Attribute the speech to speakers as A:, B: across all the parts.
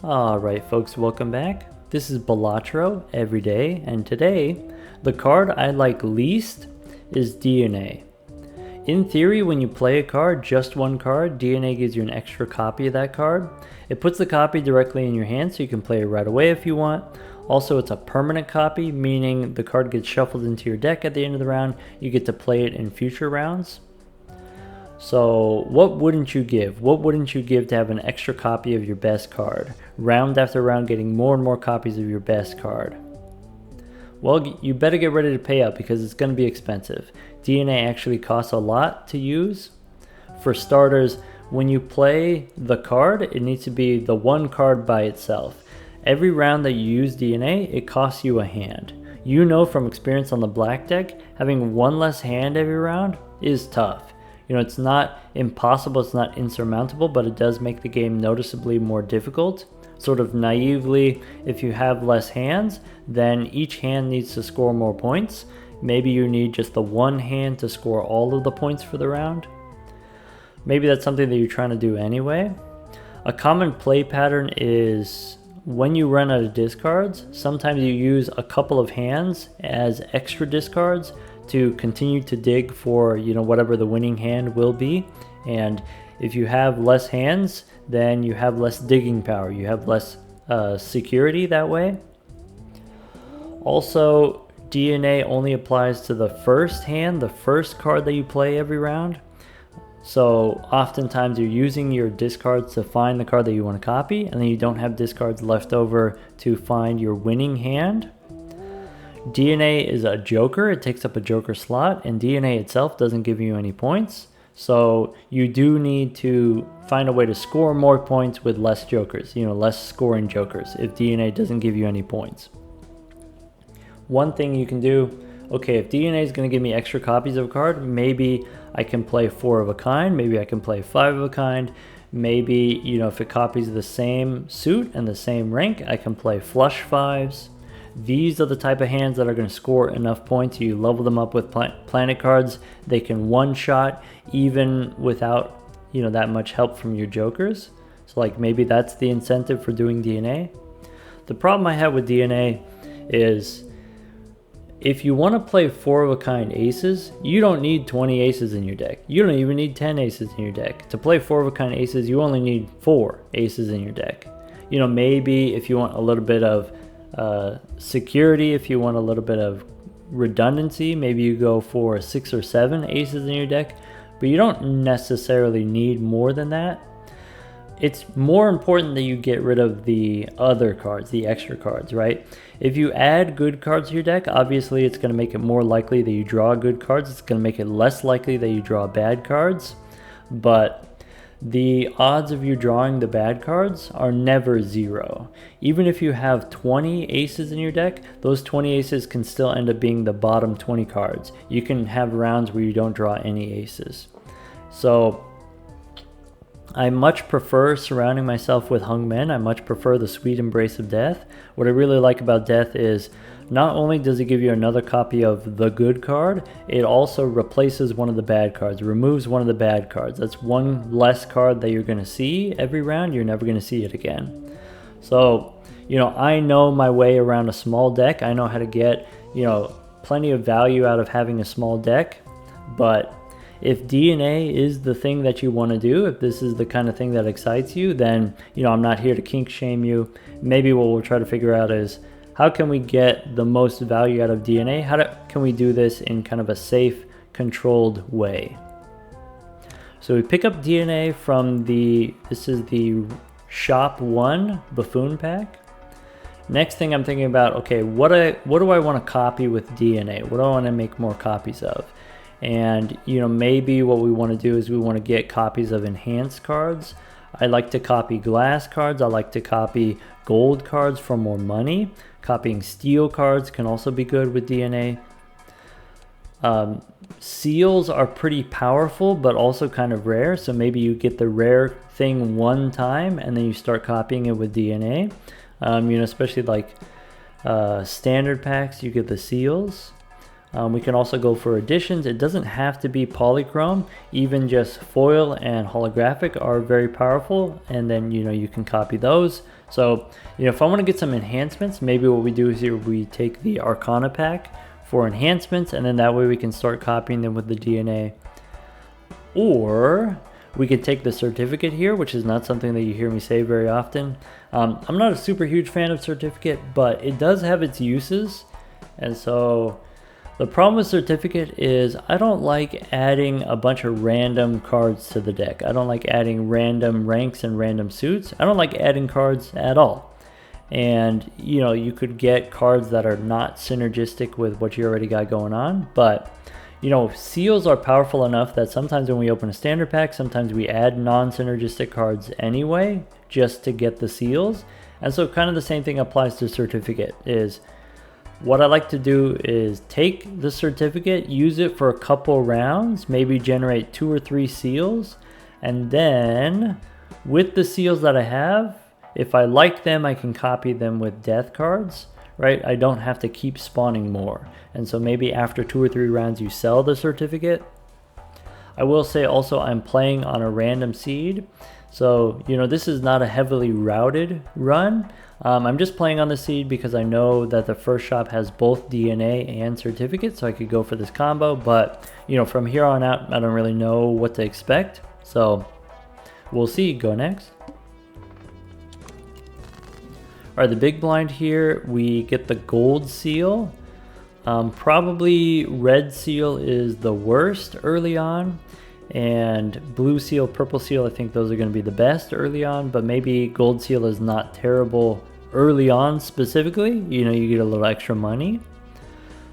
A: Alright folks, welcome back. This is Balatro everyday, and today the card I like least is DNA. In theory, when you play a card, just one card, DNA gives you an extra copy of that card. It puts the copy directly in your hand so you can play it right away if you want. Also, it's a permanent copy, meaning the card gets shuffled into your deck at the end of the round. You get to play it in future rounds. So what wouldn't you give? What wouldn't you give to have an extra copy of your best card? Round after round, getting more and more copies of your best card. Well, you better get ready to pay up because it's going to be expensive. DNA actually costs a lot to use. For starters, when you play the card, it needs to be the one card by itself. Every round that you use DNA, it costs you a hand. You know from experience on the black deck, having one less hand every round is tough. You know, it's not impossible, it's not insurmountable, but it does make the game noticeably more difficult. Sort of naively, if you have less hands, then each hand needs to score more points. Maybe you need just the one hand to score all of the points for the round. Maybe that's something that you're trying to do anyway. A common play pattern is when you run out of discards, sometimes you use a couple of hands as extra discards to continue to dig for, whatever the winning hand will be. And if you have less hands, then you have less digging power. You have less security that way. Also, DNA only applies to the first hand, the first card that you play every round. So oftentimes you're using your discards to find the card that you want to copy, and then you don't have discards left over to find your winning hand. DNA is a joker, it takes up a joker slot, and DNA itself doesn't give you any points. So you do need to find a way to score more points with less jokers, less scoring jokers if DNA doesn't give you any points. One thing you can do, okay, if DNA is going to give me extra copies of a card, maybe I can play 4 of a kind, maybe I can play 5 of a kind. Maybe, if it copies the same suit and the same rank, I can play flush 5s. These are the type of hands that are going to score enough points. You level them up with planet cards. They can one-shot even without, that much help from your jokers. So like maybe that's the incentive for doing DNA. The problem I have with DNA is if you want to play 4 of a kind aces, you don't need 20 aces in your deck. You don't even need 10 aces in your deck. To play 4 of a kind aces, you only need 4 aces in your deck. Maybe if you want a little bit of security, if you want a little bit of redundancy, maybe you go for 6 or 7 aces in your deck, but you don't necessarily need more than that. It's more important that you get rid of the other cards, the extra cards, right? If you add good cards to your deck, obviously it's going to make it more likely that you draw good cards. It's going to make it less likely that you draw bad cards, but the odds of you drawing the bad cards are never 0. Even if you have 20 aces in your deck, those 20 aces can still end up being the bottom 20 cards. You can have rounds where you don't draw any aces. So I much prefer surrounding myself with hung men. I much prefer the sweet embrace of death. What I really like about death is not only does it give you another copy of the good card, it also replaces one of the bad cards, removes one of the bad cards. That's one less card that you're going to see every round. You're never going to see it again. So, I know my way around a small deck. I know how to get, plenty of value out of having a small deck. But if DNA is the thing that you want to do, if this is the kind of thing that excites you, then, I'm not here to kink shame you. Maybe what we'll try to figure out is how can we get the most value out of DNA? Can we do this in kind of a safe, controlled way? So we pick up DNA from this is the Shop 1 Buffoon pack. Next thing I'm thinking about, okay, what do I want to copy with DNA? What do I want to make more copies of? And, maybe what we want to do is we want to get copies of enhanced cards. I like to copy glass cards. I like to copy gold cards for more money. Copying steel cards can also be good with DNA. Seals are pretty powerful, but also kind of rare. So maybe you get the rare thing one time and then you start copying it with DNA. Especially like standard packs, you get the seals. We can also go for additions. It doesn't have to be polychrome. Even just foil and holographic are very powerful, and then you can copy those. So if I want to get some enhancements, maybe what we do is here we take the Arcana pack for enhancements, and then that way we can start copying them with the DNA. Or we could take the certificate here, which is not something that you hear me say very often. I'm not a super huge fan of certificate, but it does have its uses. And so the problem with certificate is I don't like adding a bunch of random cards to the deck. I don't like adding random ranks and random suits. I don't like adding cards at all. And you could get cards that are not synergistic with what you already got going on, but seals are powerful enough that sometimes when we open a standard pack, sometimes we add non-synergistic cards anyway, just to get the seals. And so kind of the same thing applies to certificate. Is what I like to do is take the certificate, use it for a couple rounds, maybe generate 2 or 3 seals, and then with the seals that I have, if I like them, I can copy them with death cards. Right? I don't have to keep spawning more. And so maybe after 2 or 3 rounds you sell the certificate. I will say also I'm playing on a random seed. So, this is not a heavily routed run. I'm just playing on the seed because I know that the first shop has both DNA and certificate, so I could go for this combo. But, from here on out, I don't really know what to expect. So, we'll see. Go next. All right, the big blind here, we get the gold seal. Probably red seal is the worst early on, and blue seal, purple seal, I think those are going to be the best early on, but maybe gold seal is not terrible early on specifically. You get a little extra money.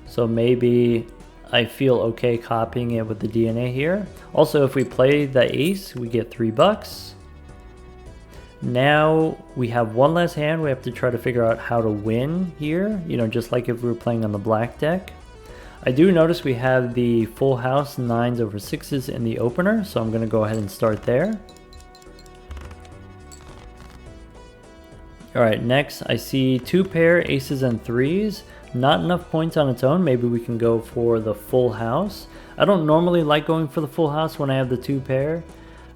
A: So maybe I feel okay copying it with the DNA here. Also, if we play the ace, we get $3. Now we have one less hand. We have to try to figure out how to win here, just like if we were playing on the black deck. I do notice we have the full house 9s over 6s in the opener, so I'm going to go ahead and start there. All right, next I see 2 pair aces and 3s. Not enough points on its own. Maybe we can go for the full house. I don't normally like going for the full house when I have the 2 pair.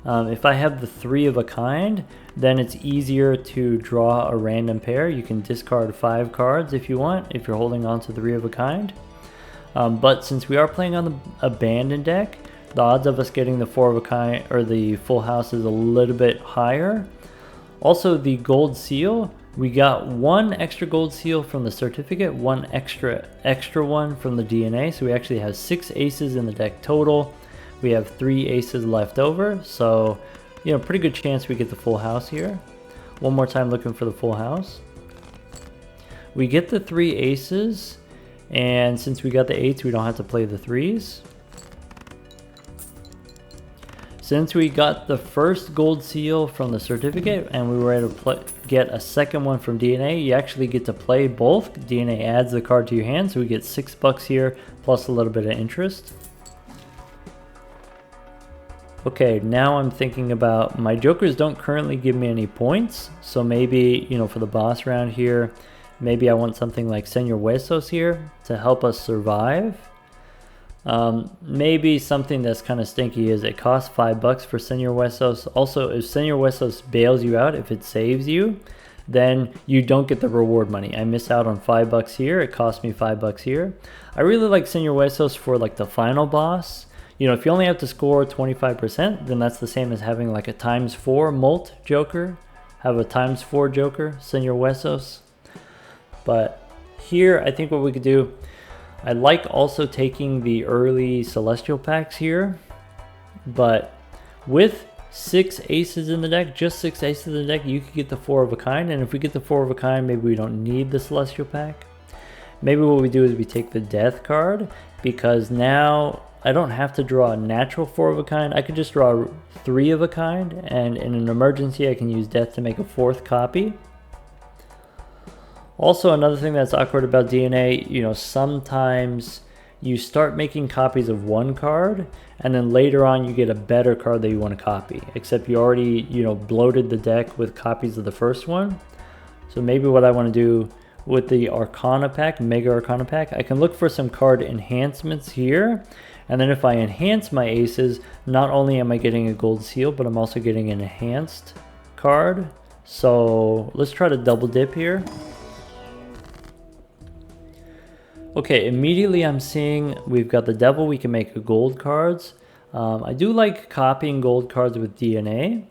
A: If I have the 3 of a kind, then it's easier to draw a random pair. You can discard 5 cards if you want, if you're holding on to 3 of a kind. But since we are playing on the abandoned deck, the odds of us getting the 4 of a kind or the full house is a little bit higher. Also, the gold seal, we got 1 extra gold seal from the certificate, 1 extra one from the DNA, so we actually have 6 aces in the deck total. We have 3 aces left over, so pretty good chance we get the full house here. One more time looking for the full house. We get the 3 aces, and since we got the 8s, we don't have to play the 3s. Since we got the first gold seal from the certificate and we were able to get a second one from DNA, you actually get to play both. DNA adds the card to your hand, so we get $6 here plus a little bit of interest. Okay, now I'm thinking about my jokers don't currently give me any points, so maybe, for the boss round here, maybe I want something like Señor Huesos here to help us survive. Maybe something that's kind of stinky is it costs $5 for Señor Huesos. Also, if Señor Huesos bails you out, if it saves you, then you don't get the reward money. I miss out on $5 here, it cost me $5 here. I really like Señor Huesos for like the final boss. If you only have to score 25%, then that's the same as having like a ×4 Molt Joker. Have a ×4 Joker, Señor Huesos. But here, I think what we could do, I like also taking the early Celestial packs here. But with 6 aces in the deck, just 6 aces in the deck, you could get the 4 of a kind. And if we get the 4 of a kind, maybe we don't need the Celestial pack. Maybe what we do is we take the Death card, because now I don't have to draw a natural 4 of a kind. I could just draw 3 of a kind, and in an emergency I can use Death to make a 4th copy. Also, another thing that's awkward about DNA, sometimes you start making copies of one card, and then later on you get a better card that you want to copy, except you already, bloated the deck with copies of the first one. So maybe what I want to do with the Arcana pack, Mega Arcana pack, I can look for some card enhancements here. And then if I enhance my aces, not only am I getting a gold seal, but I'm also getting an enhanced card. So let's try to double dip here. Okay, immediately I'm seeing we've got the devil. We can make a gold cards. I do like copying gold cards with DNA.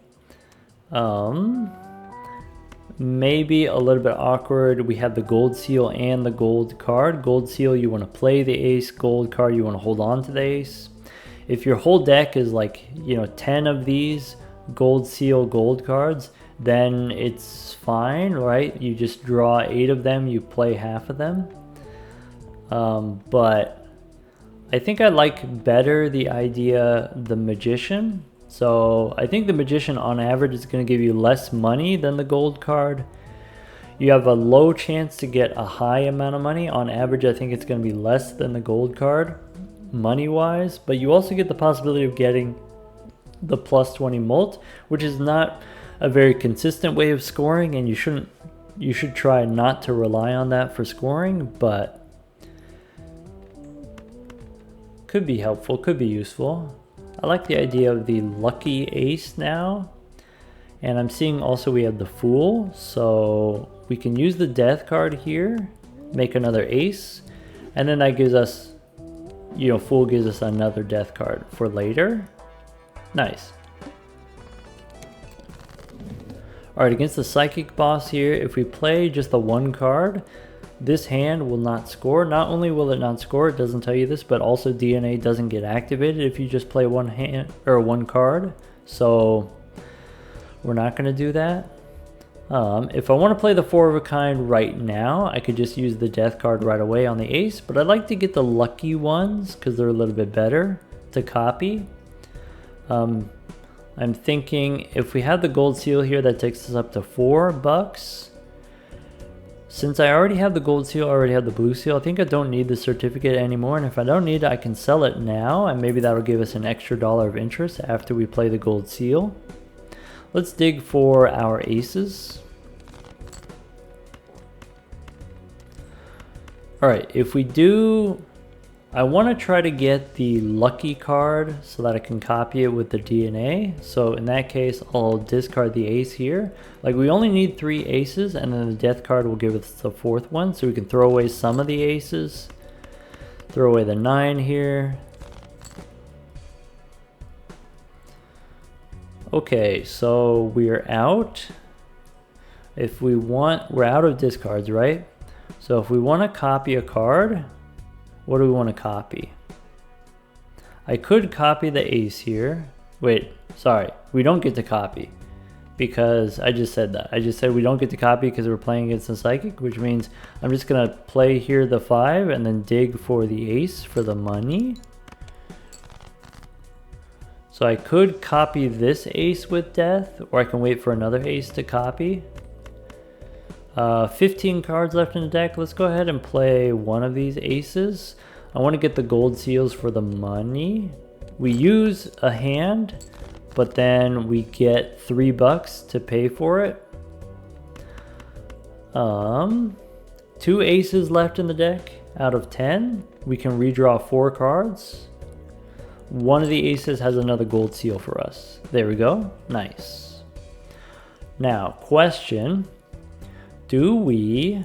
A: Maybe a little bit awkward. We have the gold seal and the gold card. Gold seal, you want to play the ace. Gold card, you want to hold on to the ace. If your whole deck is like, 10 of these gold seal gold cards, then it's fine, right? You just draw 8 of them, you play half of them. But I think I like better the idea the magician. So I think the magician on average is going to give you less money than the gold card. You have a low chance to get a high amount of money. On average, I think it's going to be less than the gold card money wise, but you also get the possibility of getting the plus 20 mult, which is not a very consistent way of scoring, and you should try not to rely on that for scoring, but could be helpful, could be useful. I like the idea of the lucky ace now. And I'm seeing also we have the fool. So we can use the death card here, make another ace. And then that gives us, fool gives us another death card for later. Nice. Alright, against the psychic boss here, if we play just the one card, this hand will not score. Not only will it not score, it doesn't tell you this, but also DNA doesn't get activated if you just play one hand or one card. So we're not going to do that. If I want to play the 4 of a kind right now, I could just use the death card right away on the ace, but I'd like to get the lucky ones because they're a little bit better to copy. I'm thinking if we have the gold seal here, that takes us up to $4. Since I already have the gold seal, I already have the blue seal, I think I don't need the certificate anymore. And if I don't need it, I can sell it now. And maybe that'll give us an extra $1 of interest after we play the gold seal. Let's dig for our aces. All right, if we do, I want to try to get the lucky card so that I can copy it with the DNA. So in that case, I'll discard the ace here. Like we only need 3 aces, and then the death card will give us the 4th one. So we can throw away some of the aces. Throw away the 9 here. Okay, so we're out. If we want, we're out of discards, right? So if we want to copy a card, what do we want to copy? I could copy the ace here. Wait, sorry, we don't get to copy because I just said that. I just said we don't get to copy because we're playing against the psychic, which means I'm just going to play here the 5 and then dig for the ace for the money. So I could copy this ace with death, or I can wait for another ace to copy. 15 cards left in the deck. Let's go ahead and play one of these aces. I want to get the gold seals for the money. We use a hand, but then we get $3 to pay for it. 2 aces left in the deck out of 10. We can redraw 4 cards. One of the aces has another gold seal for us. There we go. Nice. Now, question. Do we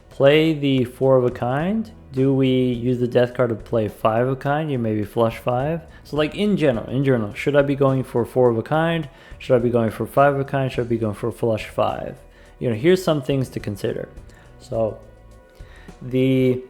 A: play the 4 of a kind? Do we use the death card to play 5 of a kind? You maybe flush 5. So like in general, should I be going for 4 of a kind? Should I be going for 5 of a kind? Should I be going for flush 5? Here's some things to consider. So the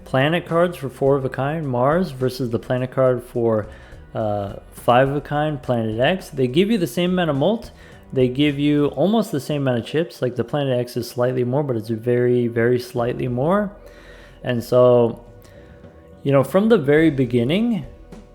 A: planet cards for 4 of a kind, Mars, versus the planet card for 5 of a kind, Planet X, they give you the same amount of mult. They give you almost the same amount of chips. Like the Planet X is slightly more, but it's very, very slightly more. And so, from the very beginning,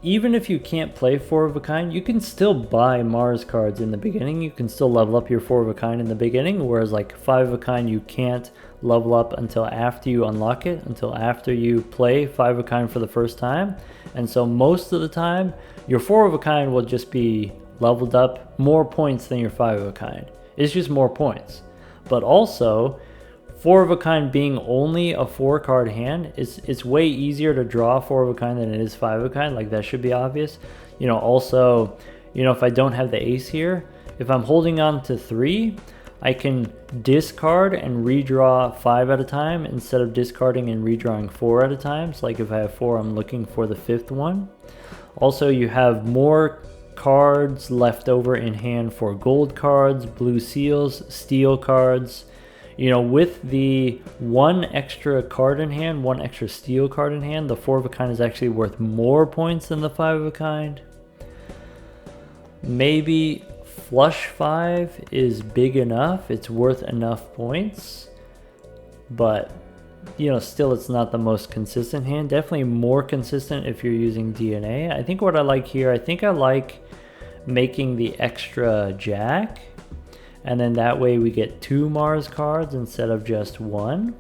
A: even if you can't play 4 of a kind, you can still buy Mars cards in the beginning. You can still level up your 4 of a kind in the beginning, whereas like 5 of a kind, you can't level up until after you unlock it, until after you play 5 of a kind for the first time. And so most of the time, your 4 of a kind will just be leveled up more points than your 5 of a kind. It's just more points. But also, 4 of a kind being only a 4-card hand, it's way easier to draw 4 of a kind than it is 5 of a kind. Like, that should be obvious. You know, also, you know, if I don't have the ace here, if I'm holding on to 3, I can discard and redraw 5 at a time instead of discarding and redrawing 4 at a time. So like if I have 4, I'm looking for the 5th one. Also, you have more cards left over in hand for gold cards, blue seals, steel cards. You know, with the 1 extra card in hand, 1 extra steel card in hand, the 4 of a kind is actually worth more points than the 5 of a kind. Maybe flush 5 is big enough, it's worth enough points, but you know, still it's not the most consistent hand. Definitely more consistent if you're using DNA. I think what I like here, I think I like making the extra jack, and then that way we get 2 Mars cards instead of just 1,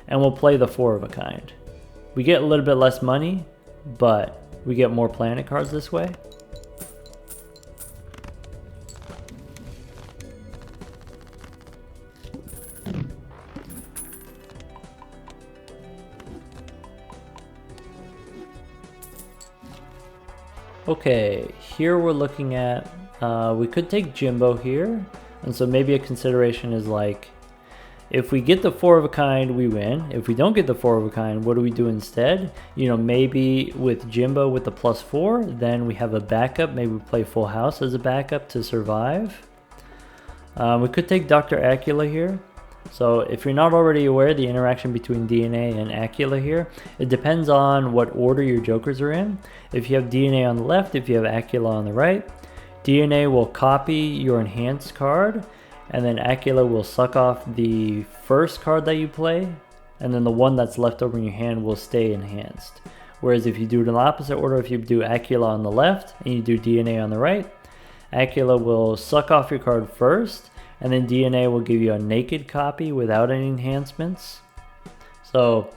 A: and we'll play the 4 of a kind. We get a little bit less money, but we get more planet cards this way. Okay, here we're looking at, we could take Jimbo here, and so maybe a consideration is like, if we get the 4 of a kind, we win. If we don't get the 4 of a kind, what do we do instead? You know, maybe with Jimbo with the +4, then we have a backup. Maybe we play Full House as a backup to survive. We could take Dr. Acula here. So if you're not already aware, the interaction between DNA and Acula here, it depends on what order your jokers are in. If you have DNA on the left, if you have Acula on the right, DNA will copy your enhanced card, and then Acula will suck off the first card that you play, and then the one that's left over in your hand will stay enhanced. Whereas if you do it in the opposite order, if you do Acula on the left and you do DNA on the right, Acula will suck off your card first, and then DNA will give you a naked copy without any enhancements. So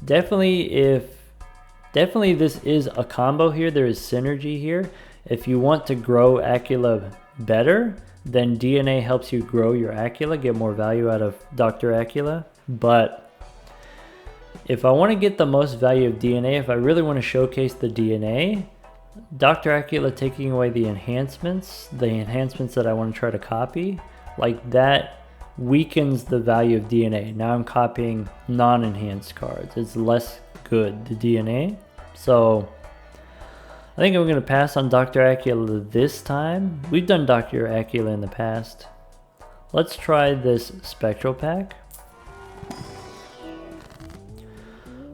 A: definitely this is a combo here. There is synergy here. If you want to grow Acula better, then DNA helps you grow your Acula, get more value out of Dr. Acula. But if I want to get the most value of DNA, if I really want to showcase the DNA, Dr. Acula taking away the enhancements that I want to try to copy, like that weakens the value of DNA. Now I'm copying non-enhanced cards. It's less good, the DNA. So I think I'm going to pass on Dr. Acula this time. We've done Dr. Acula in the past. Let's try this Spectral Pack.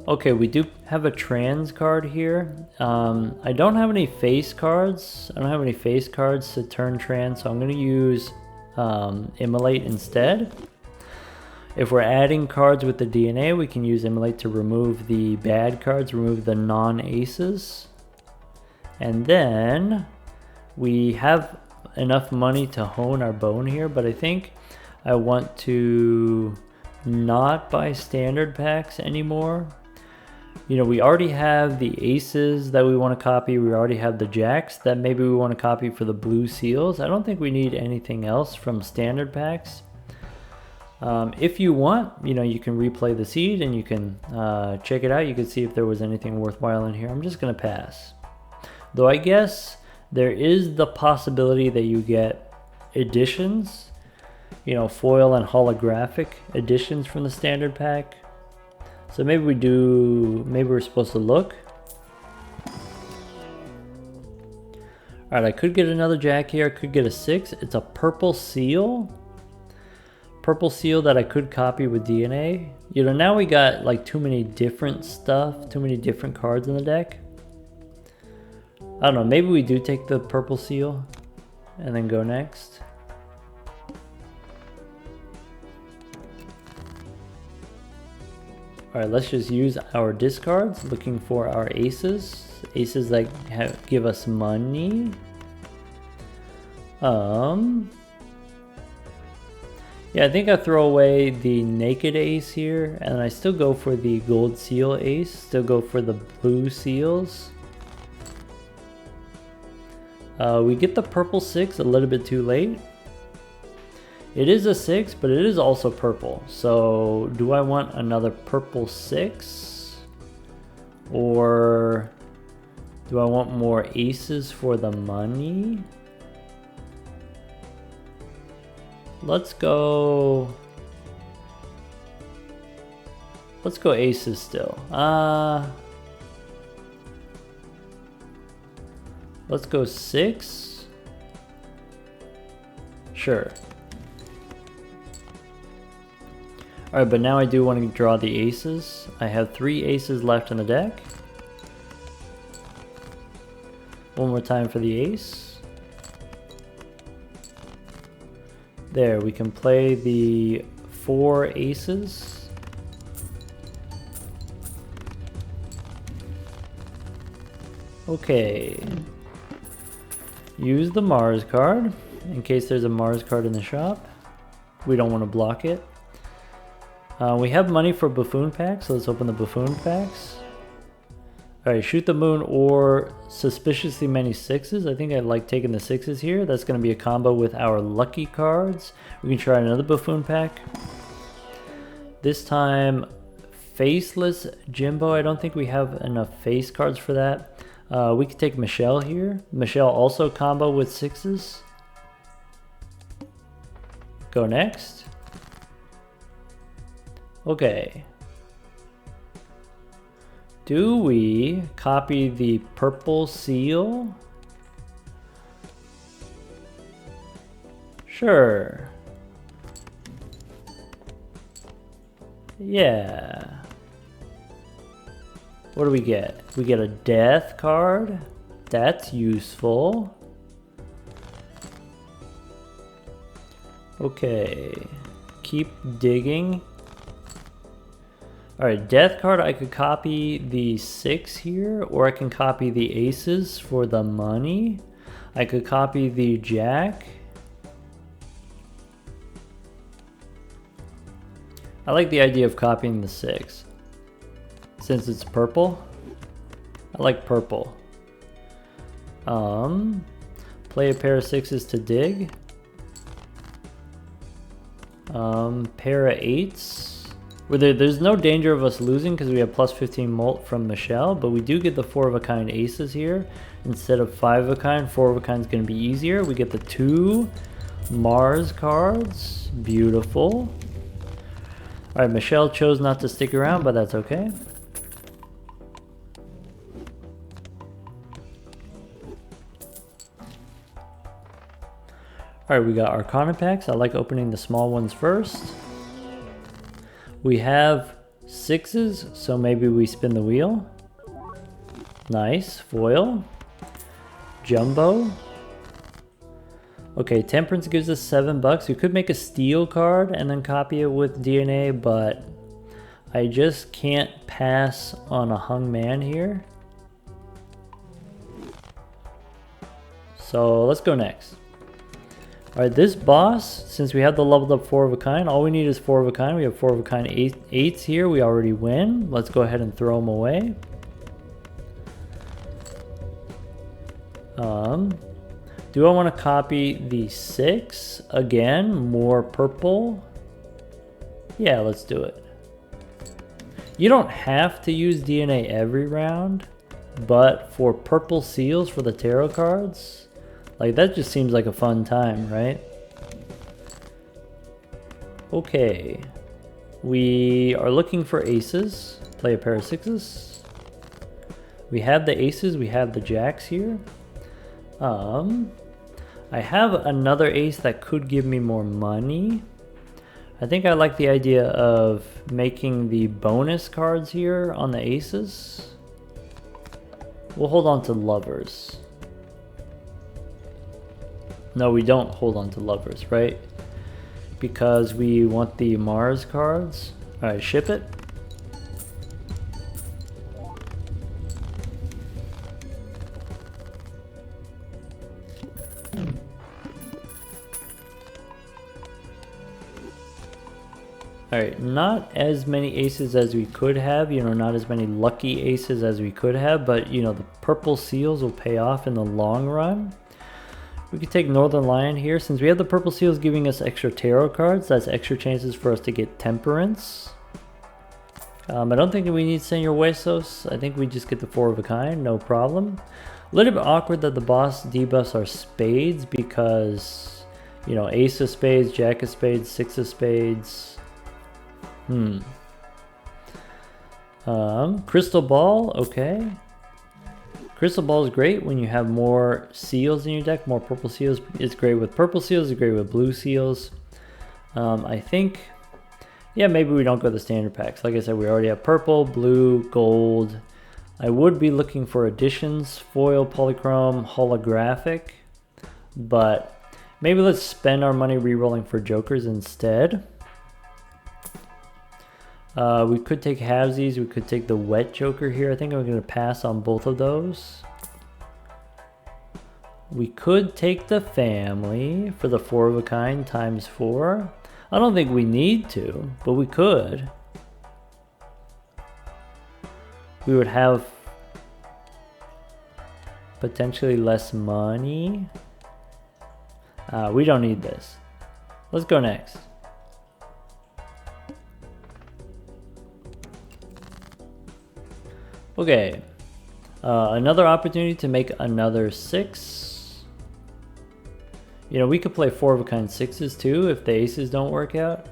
A: Okay, we do have a trans card here. I don't have any face cards. I don't have any face cards to turn trans, so I'm going to use Immolate instead. If we're adding cards with the DNA, we can use Immolate to remove the bad cards, remove the non-aces. And then we have enough money to hone our bone here, but I think I want to not buy standard packs anymore. You know, we already have the aces that we want to copy. We already have the jacks that maybe we want to copy for the blue seals. I don't think we need anything else from standard packs. If you want, you know, you can replay the seed and you can check it out. You can see if there was anything worthwhile in here. I'm just going to pass. Though I guess there is the possibility that you get editions, you know, foil and holographic editions from the standard pack. So maybe we're supposed to look. Alright, I could get another jack here. I could get a 6. It's a purple seal. Purple seal that I could copy with DNA. You know, now we got like too many different stuff, too many different cards in the deck. I don't know, maybe we do take the purple seal and then go next. Alright, let's just use our discards, looking for our aces. Aces that give us money. Yeah, I think I throw away the naked ace here, and I still go for the gold seal ace, still go for the blue seals. We get the purple 6 a little bit too late. It is a 6, but it is also purple. So do I want another purple 6? Or do I want more aces for the money? Let's go aces still. Let's go 6. Sure. Alright, but now I do want to draw the aces. I have 3 aces left in the deck. One more time for the ace. There, we can play the 4 aces. Okay. Use the Mars card in case there's a Mars card in the shop. We don't want to block it. We have money for buffoon packs, so let's open the buffoon packs. Alright, shoot the moon or suspiciously many 6s. I think I like taking the 6s here. That's going to be a combo with our lucky cards. We can try another buffoon pack. This time, faceless Jimbo. I don't think we have enough face cards for that. We could take Michelle here. Michelle also combo with 6s. Go next. Okay. Do we copy the purple seal? Sure. Yeah. What do we get? We get a death card. That's useful. Okay. Keep digging. Alright, death card, I could copy the 6 here, or I can copy the aces for the money. I could copy the jack. I like the idea of copying the 6. Since it's purple. I like purple. Play a pair of 6s to dig. Pair of 8s. There's no danger of us losing because we have plus 15 molt from Michelle, but we do get the 4 of a kind aces here. Instead of 5 of a kind, 4 of a kind is going to be easier. We get the 2 Mars cards. Beautiful. Alright, Michelle chose not to stick around, but that's okay. Alright, we got Arcana packs. I like opening the small ones first. We have 6s, so maybe we spin the wheel. Nice. Foil. Jumbo. Okay, Temperance gives us $7. We could make a steel card and then copy it with DNA, but I just can't pass on a hung man here. So let's go next. Alright, this boss, since we have the leveled up 4 of a kind, all we need is 4 of a kind. We have 4 of a kind 8s here. We already win. Let's go ahead and throw them away. Do I want to copy the 6 again? More purple? Yeah, let's do it. You don't have to use DNA every round, but for purple seals for the tarot cards, like, that just seems like a fun time, right? Okay. We are looking for aces. Play a pair of 6s. We have the aces. We have the jacks here. I have another ace that could give me more money. I think I like the idea of making the bonus cards here on the aces. We'll hold on to lovers. No, we don't hold on to lovers, right? Because we want the Mars cards. Alright, ship it. Alright, not as many aces as we could have, you know, not as many lucky aces as we could have, but, you know, the purple seals will pay off in the long run. We could take Northern Lion here. Since we have the purple seals giving us extra tarot cards, that's extra chances for us to get Temperance. I don't think we need Senor Huesos. I think we just get the 4 of a kind, no problem. A little bit awkward that the boss debuffs are spades because, you know, Ace of Spades, Jack of Spades, 6 of Spades. Crystal Ball, okay. Crystal Ball is great when you have more seals in your deck, more purple seals. It's great with purple seals, it's great with blue seals. I think, yeah, maybe we don't go the standard packs. Like I said, we already have purple, blue, gold. I would be looking for additions, foil, polychrome, holographic, but maybe let's spend our money re-rolling for jokers instead. We could take halvesies, we could take the wet joker here. I think I'm going to pass on both of those. We could take the family for the 4 of a kind times 4. I don't think we need to, but we could. We would have potentially less money. We don't need this. Let's go next. Okay, another opportunity to make another 6. You know, we could play 4 of a kind 6s too if the aces don't work out.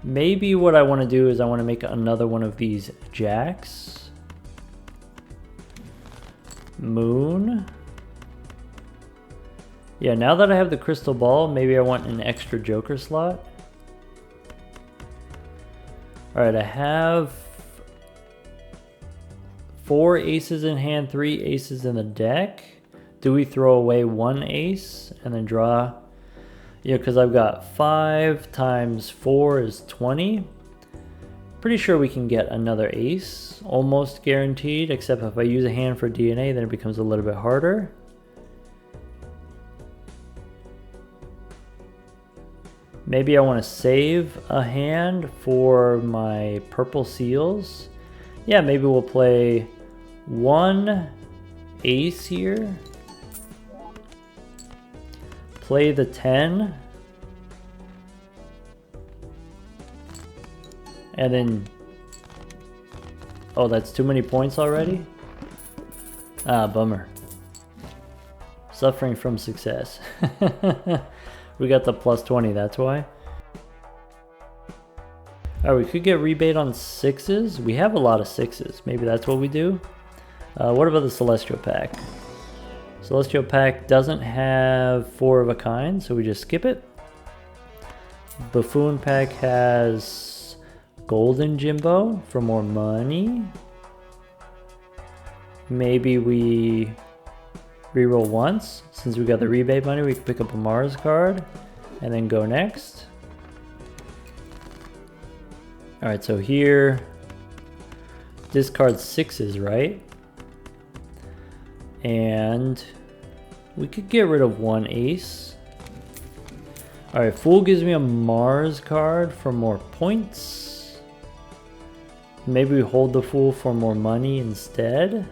A: Maybe what I want to do is I want to make another one of these jacks. Moon. Yeah, now that I have the crystal ball, maybe I want an extra joker slot. Alright, I have 4 aces in hand, 3 aces in the deck. Do we throw away 1 ace and then draw? Yeah, because I've got 5 times 4 is 20. Pretty sure we can get another ace, almost guaranteed, except if I use a hand for DNA, then it becomes a little bit harder. Maybe I want to save a hand for my purple seals. Yeah, maybe we'll play 1 ace here. Play the 10. And then... oh, that's too many points already? Ah, bummer. Suffering from success. We got the plus 20, that's why. Alright, we could get rebate on 6s. We have a lot of 6s. Maybe that's what we do. What about the Celestial Pack? Celestial Pack doesn't have 4 of a kind, so we just skip it. Buffoon Pack has Golden Jimbo for more money. Maybe we reroll once. Since we got the rebate money, we can pick up a Mars card and then go next. Alright, so here, discard 6s, right? And we could get rid of 1 ace. Alright, Fool gives me a Mars card for more points. Maybe we hold the Fool for more money instead.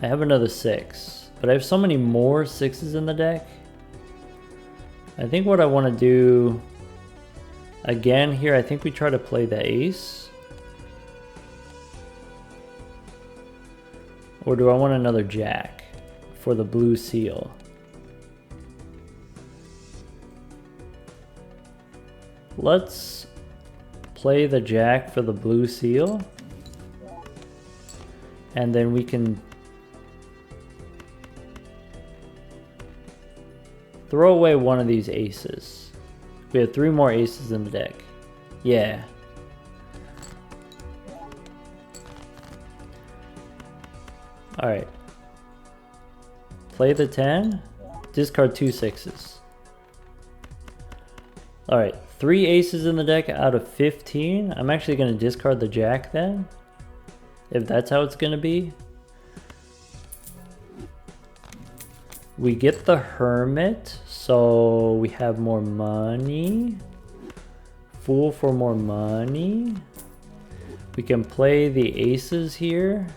A: I have another 6, but I have so many more 6s in the deck. I think what I want to do again here, I think we try to play the ace. Or do I want another jack for the blue seal? Let's play the jack for the blue seal. And then we can throw away one of these aces. We have 3 more aces in the deck. Yeah. Alright. Play the 10. Discard 2 6s. Alright. 3 aces in the deck out of 15. I'm actually going to discard the jack then. If that's how it's going to be. We get the hermit, so we have more money. Fool for more money. We can play the aces here.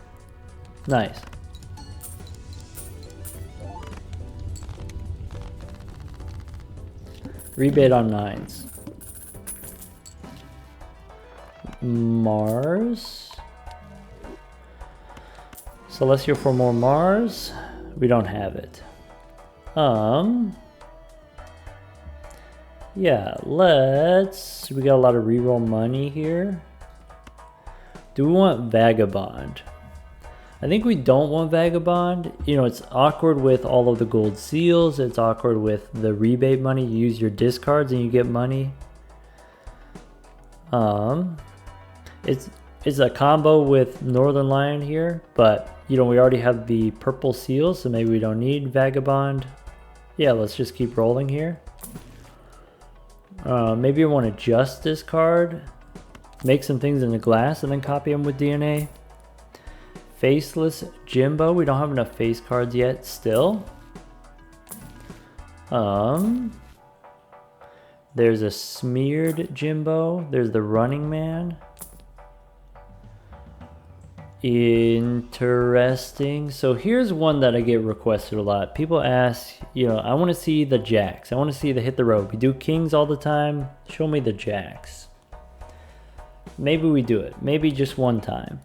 A: Nice. Rebate on 9s. Mars. Celestial for more Mars. We don't have it. Yeah, we got a lot of reroll money here. Do we want Vagabond? I think we don't want Vagabond. You know, it's awkward with all of the gold seals. It's awkward with the rebate money. You use your discards and you get money. It's a combo with Northern Lion here, but you know, we already have the purple seals, so maybe we don't need Vagabond. Yeah, let's just keep rolling here. Maybe I want to just discard, make some things in the glass, and then copy them with DNA. Faceless Jimbo. We don't have enough face cards yet still. There's a smeared Jimbo. There's the Running Man. Interesting. So here's one that I get requested a lot. People ask, you know, I want to see the jacks. I want to see the hit the road. We do kings all the time. Show me the jacks. Maybe we do it. Maybe just one time.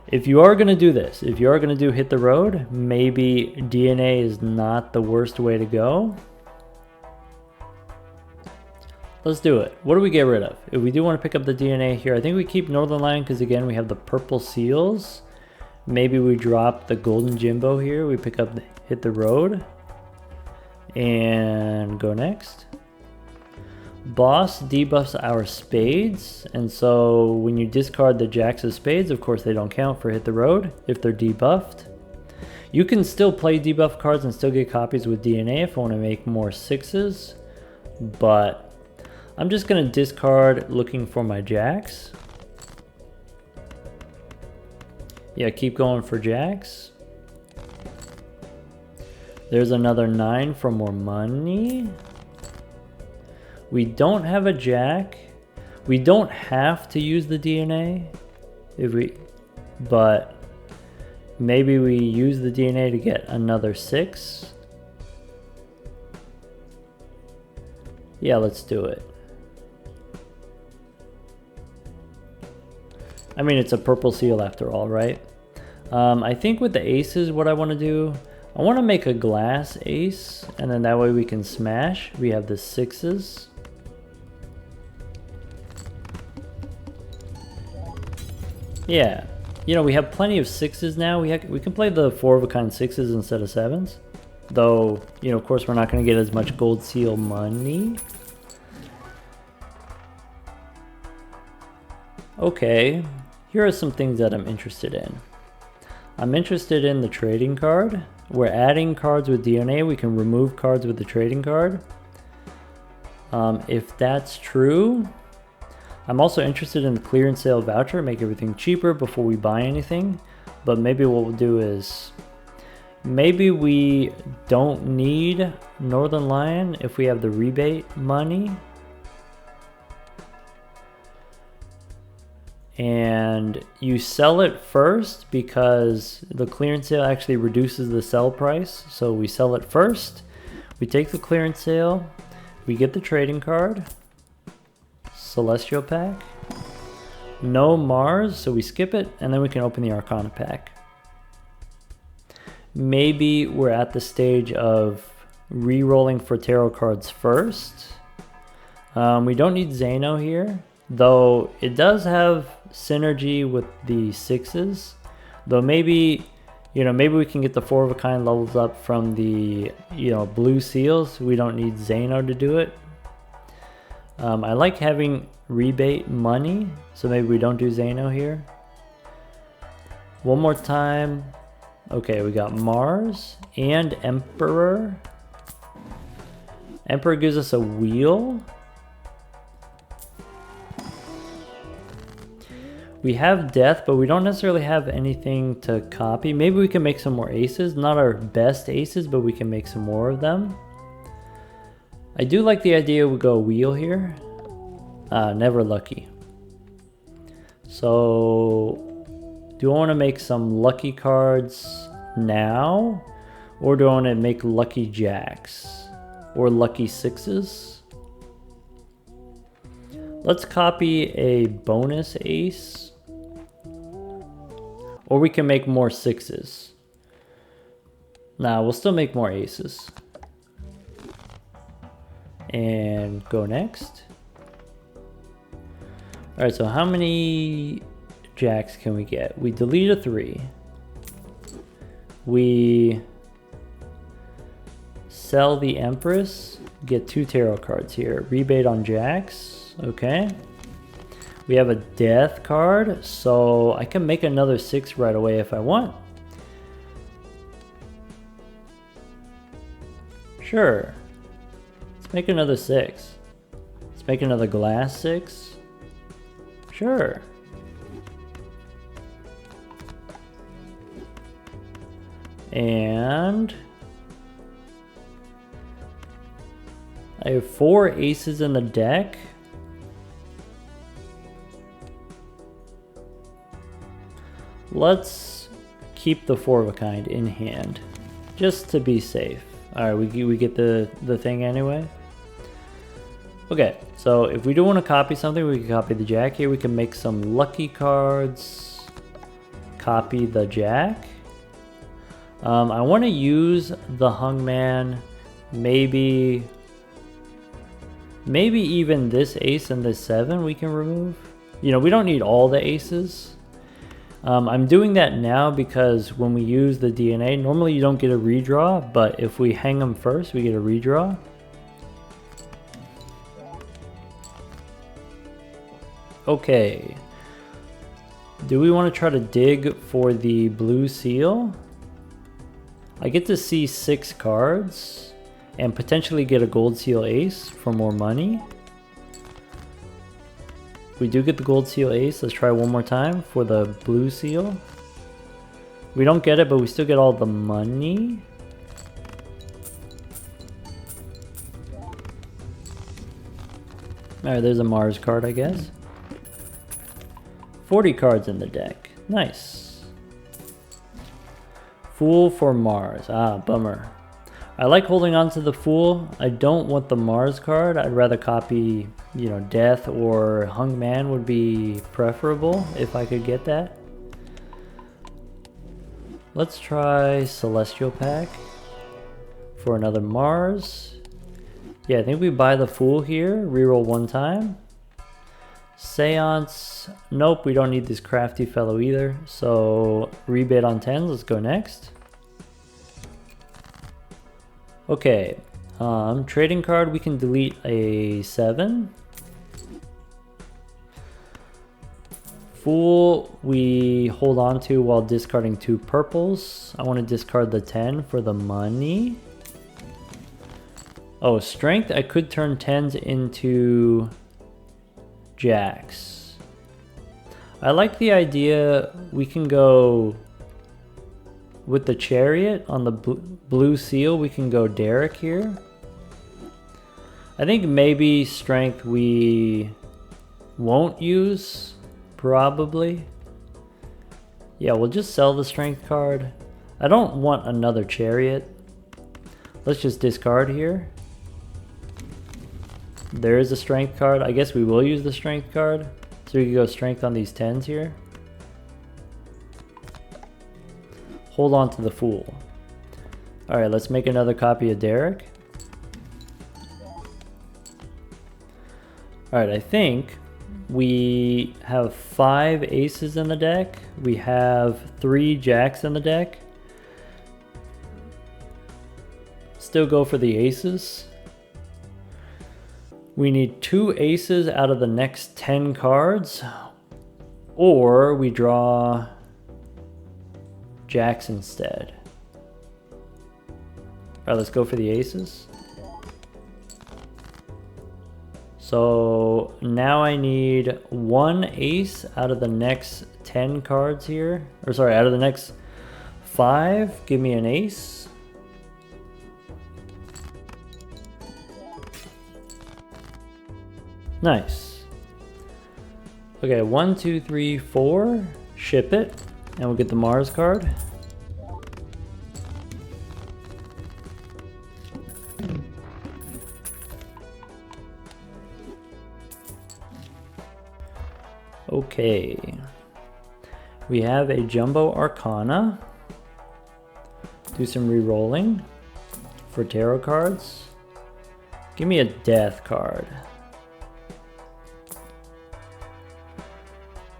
A: If you are going to do this, if you are going to do hit the road, maybe DNA is not the worst way to go. Let's do it. What do we get rid of? If we do want to pick up the DNA here, I think we keep Northern Lion because again, we have the purple seals. Maybe we drop the golden Jimbo here. We pick up the hit the road and go next. Boss debuffs our spades. And so when you discard the jacks of spades, of course they don't count for hit the road if they're debuffed. You can still play debuff cards and still get copies with DNA if I want to make more sixes, but I'm just going to discard looking for my jacks. Yeah, keep going for jacks. There's another 9 for more money. We don't have a jack. We don't have to use the DNA, but maybe we use the DNA to get another 6. Yeah, let's do it. I mean, it's a purple seal after all, right? I think with the aces, what I want to do, I want to make a glass ace, and then that way we can smash. We have the 6s. Yeah, you know, we have plenty of 6s now. We can play the 4 of a kind 6s instead of 7s. Though, you know, of course, we're not going to get as much gold seal money. Okay, here are some things that I'm interested in. I'm interested in the trading card. We're adding cards with DNA. We can remove cards with the trading card. If that's true, I'm also interested in the clearance sale voucher, make everything cheaper before we buy anything. But maybe what we'll do is, maybe we don't need Northern Lion if we have the rebate money. And you sell it first because the clearance sale actually reduces the sell price. So we sell it first, we take the clearance sale, we get the trading card, Celestial pack, no Mars, so we skip it, and then we can open the Arcana pack. Maybe we're at the stage of re-rolling for tarot cards first. We don't need Zeno here, though it does have synergy with the 6s. Though maybe, you know, maybe we can get the 4 of a kind levels up from the, you know, blue seals. We don't need Zeno to do it. I like having rebate money, so maybe we don't do Zeno here. One more time. Okay, we got Mars and Emperor. Emperor gives us a wheel. We have death, but we don't necessarily have anything to copy. Maybe we can make some more aces. Not our best aces, but we can make some more of them. I do like the idea we go wheel here. Never lucky. So, do I want to make some lucky cards now? Or do I want to make lucky jacks? or lucky sixes. Let's copy a bonus ace, or we can make more sixes. Nah, we'll still make more aces. And go next. All right, so how many jacks can we get? We delete a 3. We sell the Empress, get 2 tarot cards here. Rebate on jacks, okay. We have a death card, so I can make another 6 right away if I want. Sure, let's make another 6. Let's make another glass 6. Sure. And I have 4 aces in the deck. Let's keep the 4 of a kind in hand, just to be safe. All right, we get the thing anyway. Okay, so if we do want to copy something, we can copy the jack here. We can make some lucky cards. Copy the jack. I want to use the hangman. Maybe even this ace and this 7 we can remove. You know, we don't need all the aces. I'm doing that now because when we use the DNA, normally you don't get a redraw, but if we hang them first, we get a redraw. Okay. Do we want to try to dig for the blue seal? I get to see 6 cards and potentially get a gold seal ace for more money. We do get the gold seal ace. Let's try one more time for the blue seal. We don't get it, but we still get all the money. Alright, there's a Mars card, I guess. 40 cards in the deck. Nice. Fool for Mars. Ah, bummer. I like holding on to the Fool. I don't want the Mars card. I'd rather copy, you know, Death or Hung Man would be preferable if I could get that. Let's try Celestial Pack for another Mars. Yeah, I think we buy the Fool here. Reroll 1 time. Seance. Nope, we don't need this crafty fellow either. So rebate on 10s. Let's go next. Okay, trading card, we can delete a 7. Fool, we hold on to while discarding 2 purples. I want to discard the 10 for the money. Oh, strength, I could turn 10s into jacks. I like the idea we can go with the chariot on the blue seal. We can go Derek here. I think maybe strength we won't use, probably. Yeah, we'll just sell the strength card. I don't want another chariot. Let's just discard here. There is a strength card. I guess we will use the strength card. So we can go strength on these 10s here. Hold on to the Fool. Alright, let's make another copy of Derek. Alright, I think we have 5 aces in the deck. We have 3 jacks in the deck. Still go for the aces. We need 2 aces out of the next 10 cards, or we draw jacks instead. Alright, let's go for the aces. So now I need 1 ace out of the next 10 cards here. Or sorry, out of the next 5, give me an ace. Nice. Okay, 1, 2, 3, 4. Ship it. And we'll get the Mars card. Okay. We have a Jumbo Arcana. Do some re-rolling for tarot cards. Give me a Death card.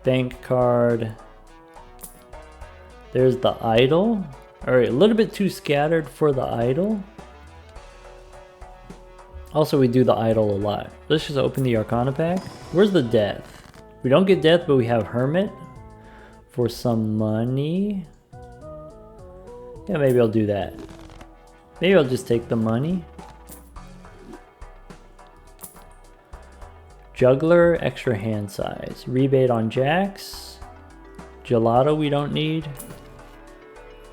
A: Bank card. There's the Idol. Alright, a little bit too scattered for the Idol. Also, we do the Idol a lot. Let's just open the Arcana pack. Where's the Death? We don't get Death, but we have Hermit for some money. Yeah, maybe I'll do that. Maybe I'll just take the money. Juggler, extra hand size. Rebate on jacks. Gelato we don't need.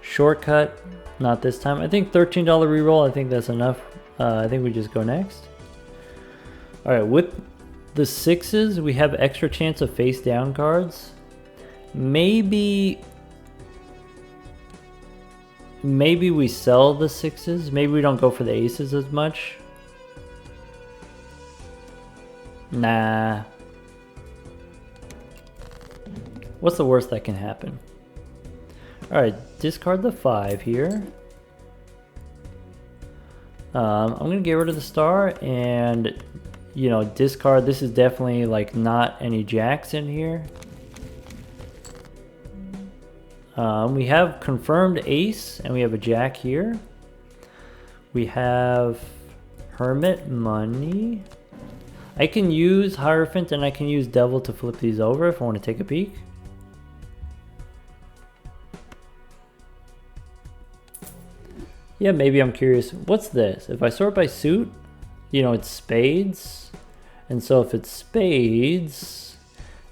A: Shortcut, not this time. I think $13 reroll, I think that's enough. I think we just go next. Alright, with the 6s, we have extra chance of face down cards. Maybe we sell the 6s. Maybe we don't go for the aces as much. Nah. What's the worst that can happen? Alright, discard the 5 here. I'm gonna get rid of the star and, you know, discard. This is definitely like not any jacks in here. We have confirmed ace and we have a jack here. We have Hermit money. I can use Hierophant and I can use Devil to flip these over if I want to take a peek. Yeah, maybe I'm curious. What's this? If I sort by suit, you know, it's spades. And so if it's spades,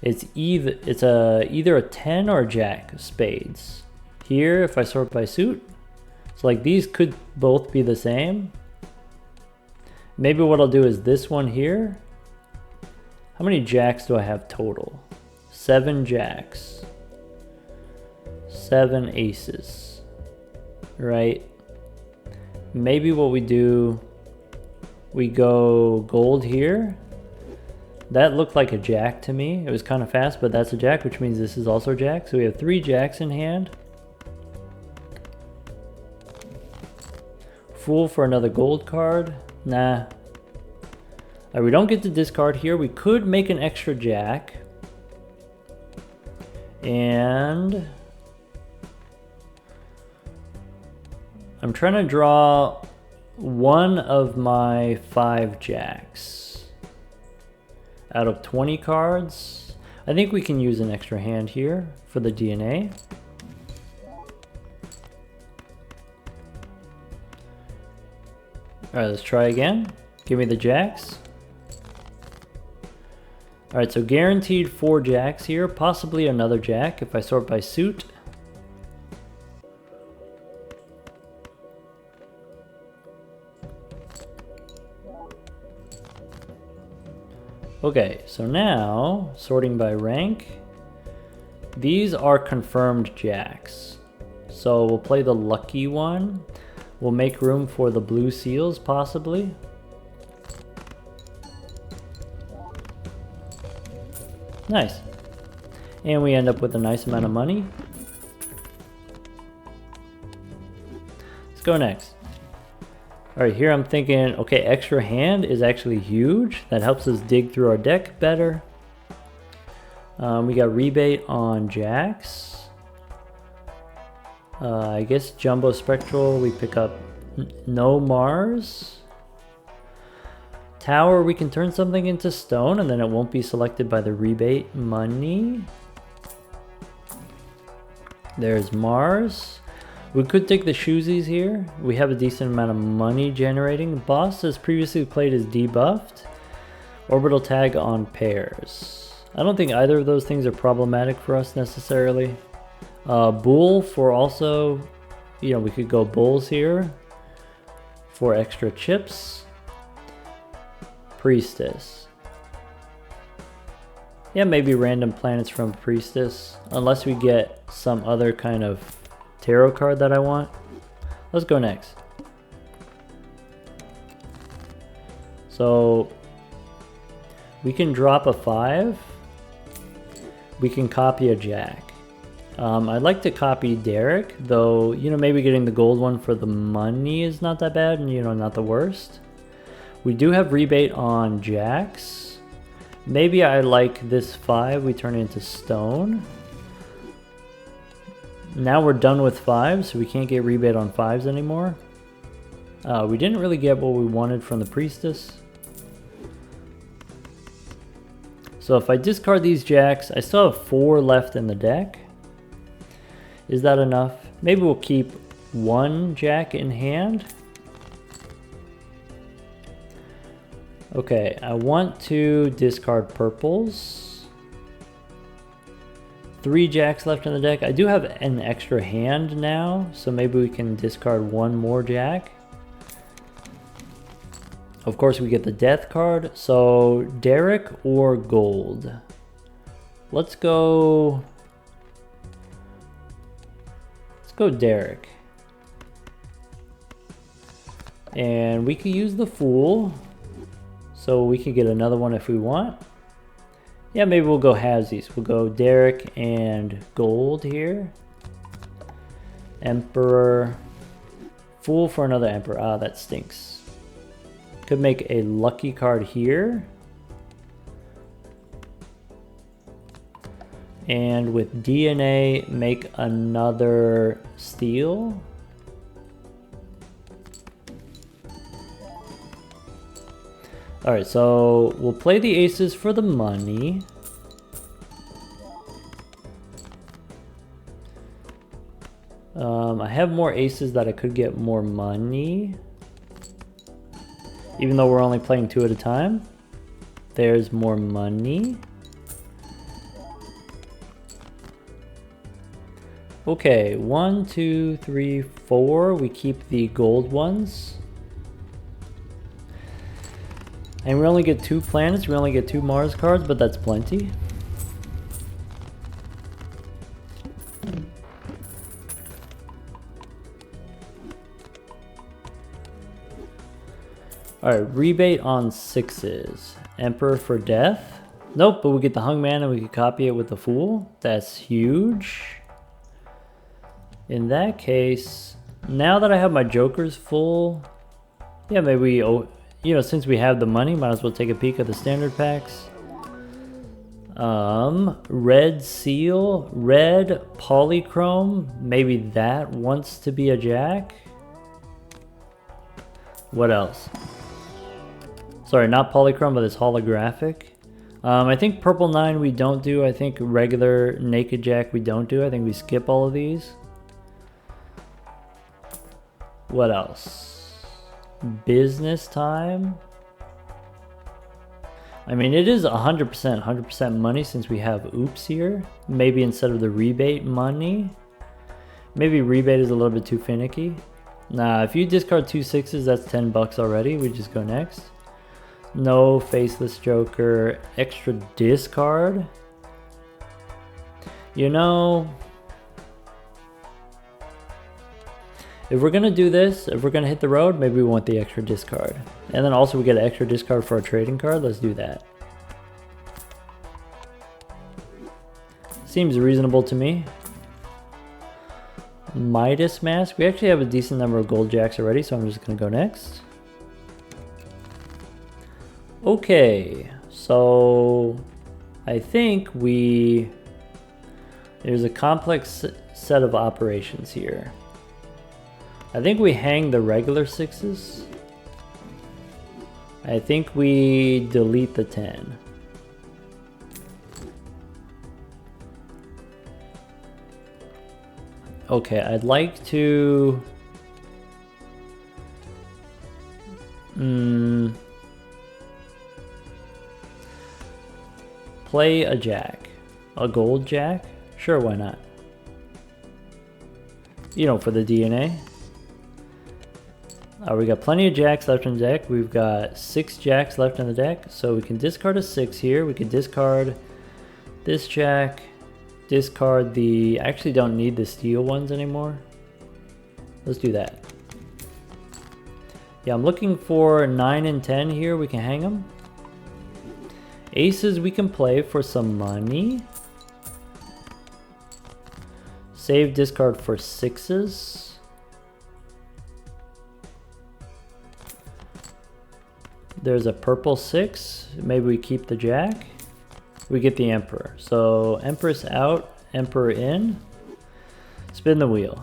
A: it's either a 10 or a jack of spades. Here, if I sort by suit, so like these could both be the same. Maybe what I'll do is this one here. How many jacks do I have total? 7 jacks. 7 aces. Right? Maybe what we do, we go gold here. That looked like a jack to me. It was kind of fast, but that's a jack, which means this is also a jack. So we have 3 jacks in hand. Fool for another gold card. Nah. Right, we don't get to discard here. We could make an extra jack. And I'm trying to draw one of my 5 jacks out of 20 cards. I think we can use an extra hand here for the DNA. Alright, let's try again. Give me the jacks. Alright, so guaranteed 4 jacks here, possibly another jack if I sort by suit. Okay, so now, sorting by rank, these are confirmed jacks. So we'll play the lucky one. We'll make room for the blue seals, possibly. Nice. And we end up with a nice amount of money. Let's go next. Alright, here I'm thinking, okay, extra hand is actually huge. That helps us dig through our deck better. We got rebate on jacks. I guess Jumbo Spectral, we pick up no Mars. Tower, we can turn something into stone and then it won't be selected by the rebate money. There's Mars. We could take the shoesies here. We have a decent amount of money generating. Boss as previously played is debuffed. Orbital tag on pairs. I don't think either of those things are problematic for us necessarily. Bull for also, you know, we could go bulls here for extra chips. Priestess. Yeah, maybe random planets from Priestess, unless we get some other kind of tarot card that I want. Let's go next. So we can drop a 5 we can copy a jack. I'd like to copy Derek, though, you know, maybe getting the gold one for the money is not that bad and, you know, not the worst. We do have rebate on jacks. Maybe I like this 5, we turn it into stone. Now we're done with 5s, so we can't get rebate on 5s anymore. We didn't really get what we wanted from the priestess. So if I discard these jacks, I still have 4 left in the deck. Is that enough? Maybe we'll keep 1 jack in hand. Okay, I want to discard purples. 3 jacks left in the deck. I do have an extra hand now, so maybe we can discard 1 more jack. Of course, we get the death card. So Derek or gold. Let's go Derek. And we could use the Fool, so we could get another one if we want. Yeah, maybe we'll go halvesies. We'll go Derek and gold here. Emperor. Fool for another Emperor. Ah, that stinks. Could make a lucky card here. And with DNA, make another steal. Alright, so we'll play the aces for the money. I have more aces that I could get more money. Even though we're only playing 2 at a time. There's more money. Okay, 1, 2, 3, 4. We keep the gold ones. And we only get 2 planets, we only get 2 Mars cards, but that's plenty. Alright, rebate on 6s. Emperor for death. Nope, but we get the Hungman and we can copy it with the Fool. That's huge. In that case, now that I have my jokers full, yeah, maybe we, you know, since we have the money, might as well take a peek at the standard packs. Red seal, red polychrome, maybe that wants to be a jack. What else? Sorry, not polychrome, but it's holographic. I think purple 9 we don't do. I think regular naked jack we don't do. I think we skip all of these. What else? Business time. I mean, it is 100% money since we have oops here. Maybe instead of the rebate money. Maybe rebate is a little bit too finicky. Nah, if you discard 2 6s, that's 10 bucks already. We just go next. No faceless joker. Extra discard. You know, if we're gonna do this, if we're gonna hit the road, maybe we want the extra discard. And then also we get an extra discard for a trading card. Let's do that. Seems reasonable to me. Midas Mask. We actually have a decent number of gold jacks already, so I'm just gonna go next. Okay, so I think there's a complex set of operations here. I think we hang the regular 6s. I think we delete the 10. Okay, I'd like to play a jack. A gold jack? Sure, why not? You know, for the DNA. We got plenty of jacks left in the deck. We've got 6 jacks left in the deck. So we can discard a 6 here. We can discard this jack. Discard the... I actually don't need the steel ones anymore. Let's do that. Yeah, I'm looking for 9 and 10 here. We can hang them. Aces we can play for some money. Save discard for 6s. There's a purple 6. Maybe we keep the jack. We get the emperor. So empress out, emperor in. Spin the wheel.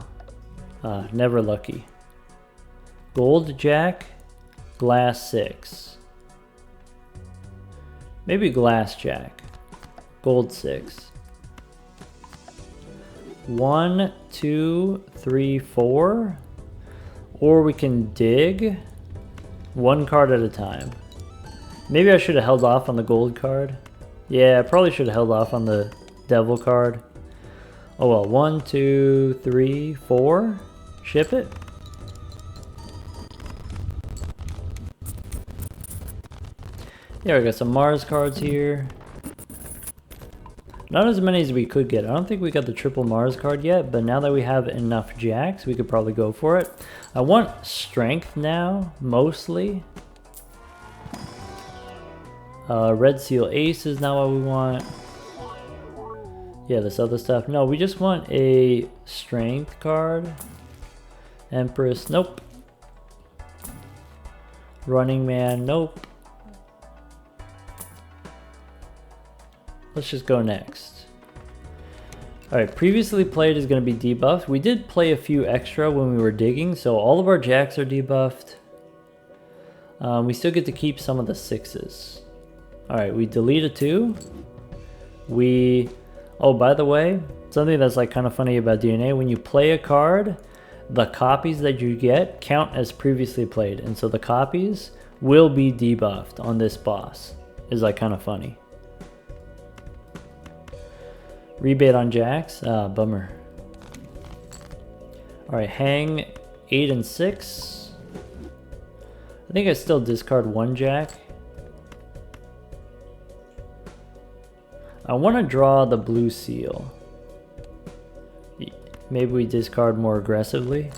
A: Never lucky. Gold jack, glass 6. Maybe glass jack. Gold 6. 1, 2, 3, 4. Or we can dig one card at a time. Maybe I should have held off on the gold card. Yeah, I probably should have held off on the devil card. Oh well, 1, 2, 3, 4. Ship it. Yeah, we got some Mars cards here. Not as many as we could get. I don't think we got the triple Mars card yet, but now that we have enough jacks, we could probably go for it. I want strength now, mostly. Red seal ace is not what we want. Yeah, this other stuff. No, we just want a strength card. Empress, nope. Running Man, nope. Let's just go next. Alright, previously played is going to be debuffed. We did play a few extra when we were digging, so all of our jacks are debuffed. We still get to keep some of the 6s. Alright, we delete a 2. Oh, by the way, something that's like kind of funny about DNA, when you play a card, the copies that you get count as previously played, and so the copies will be debuffed on this boss. Is like kind of funny. Rebate on jacks? Bummer. Alright, hang 8 and 6. I think I still discard 1 jack. I want to draw the blue seal. Maybe we discard more aggressively.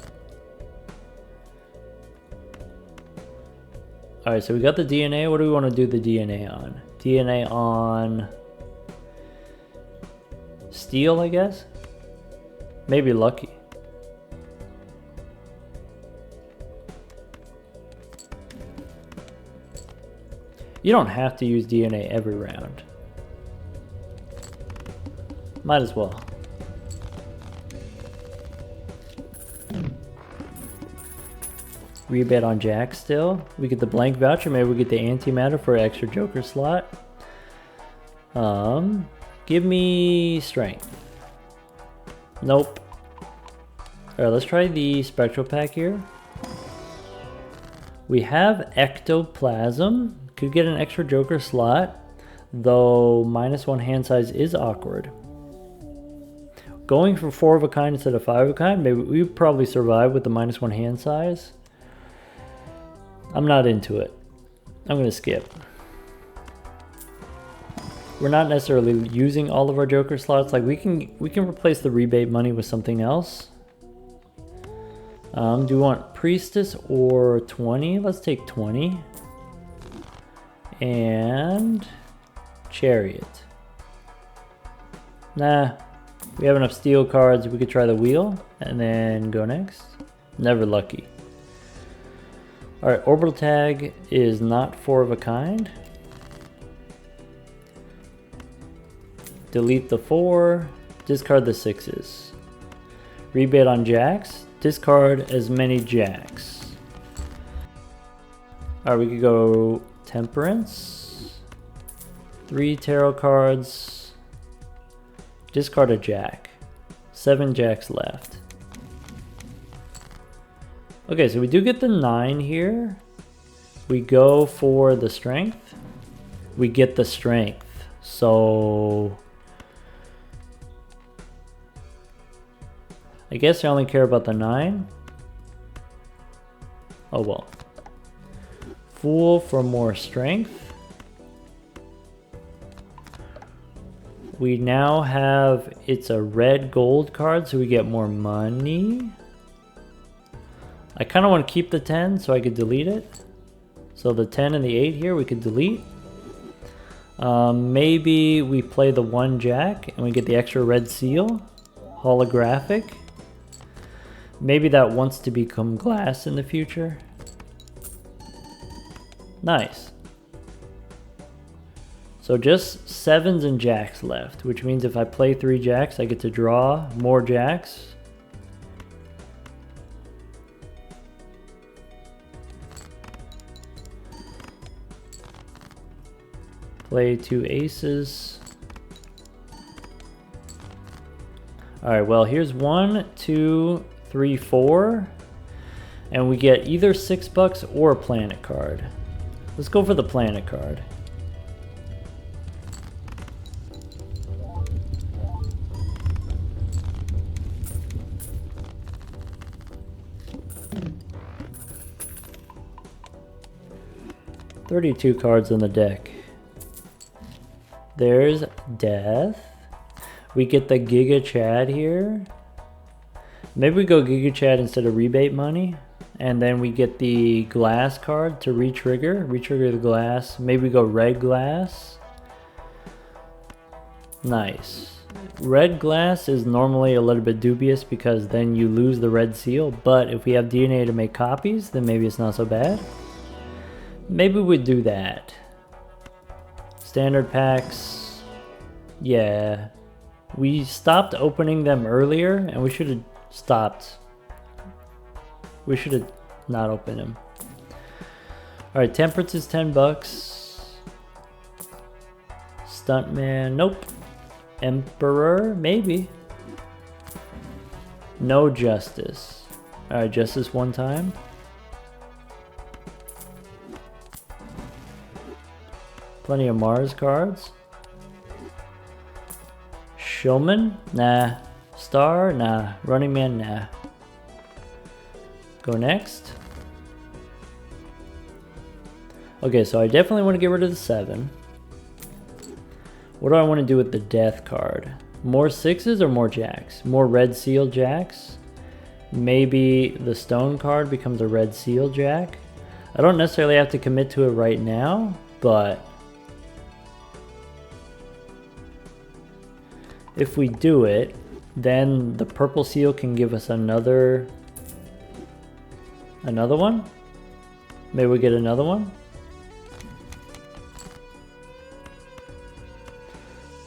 A: Alright, so we got the DNA. What do we want to do the DNA on? DNA on steel, I guess? Maybe lucky. You don't have to use DNA every round. Might as well. Rebate on jack still. We get the blank voucher. Maybe we get the antimatter for an extra joker slot. Give me strength. Nope. Alright, let's try the spectral pack here. We have ectoplasm. Could get an extra joker slot, though -1 hand size is awkward. Going for 4 of a kind instead of 5 of a kind, maybe we would probably survive with the -1 hand size. I'm not into it. I'm gonna skip. We're not necessarily using all of our joker slots. Like we can replace the rebate money with something else. Do we want priestess or 20? Let's take 20. And chariot. Nah, we have enough steel cards. We could try the wheel and then go next. Never lucky. Alright, orbital tag is not 4 of a kind. Delete the 4, discard the 6s. Rebate on jacks, discard as many jacks. Alright, we could go temperance. 3 tarot cards. Discard a jack. 7 jacks left. Okay, so we do get the 9 here. We go for the strength. We get the strength. So I guess I only care about the 9. Oh well. Fool for more strength. We now have, it's a red gold card, so we get more money. I kind of want to keep the 10 so I could delete it. So the 10 and the 8 here we could delete. Maybe we play the 1 jack and we get the extra red seal. holographic. Maybe that wants to become glass in the future. Nice. So just 7s and jacks left, which means if I play 3 jacks, I get to draw more jacks. Play 2 aces. Alright, well here's 1, 2, 3, 4. And we get either $6 or a planet card. Let's go for the planet card. $32 cards on the deck. There's Death. We get the Giga Chad here. Maybe we go Giga Chad instead of rebate money. And then we get the glass card to re-trigger the glass. Maybe we go red glass. Nice. Red glass is normally a little bit dubious because then you lose the red seal. But if we have DNA to make copies, then maybe it's not so bad. Maybe we do that. Standard packs. Yeah. We stopped opening them earlier and we should have stopped. We should have not opened them. Alright, Temperance is $10. Stuntman, nope. Emperor, maybe. No Justice. Alright, Justice one time. Plenty of Mars cards. Showman? Nah. Star? Nah. Running Man? Nah. Go next. Okay, so I definitely want to get rid of the 7. What do I want to do with the Death card? More 6s or more jacks? More red seal jacks? Maybe the Stone card becomes a red seal jack? I don't necessarily have to commit to it right now, but if we do it, then the purple seal can give us another one. Maybe we get another one.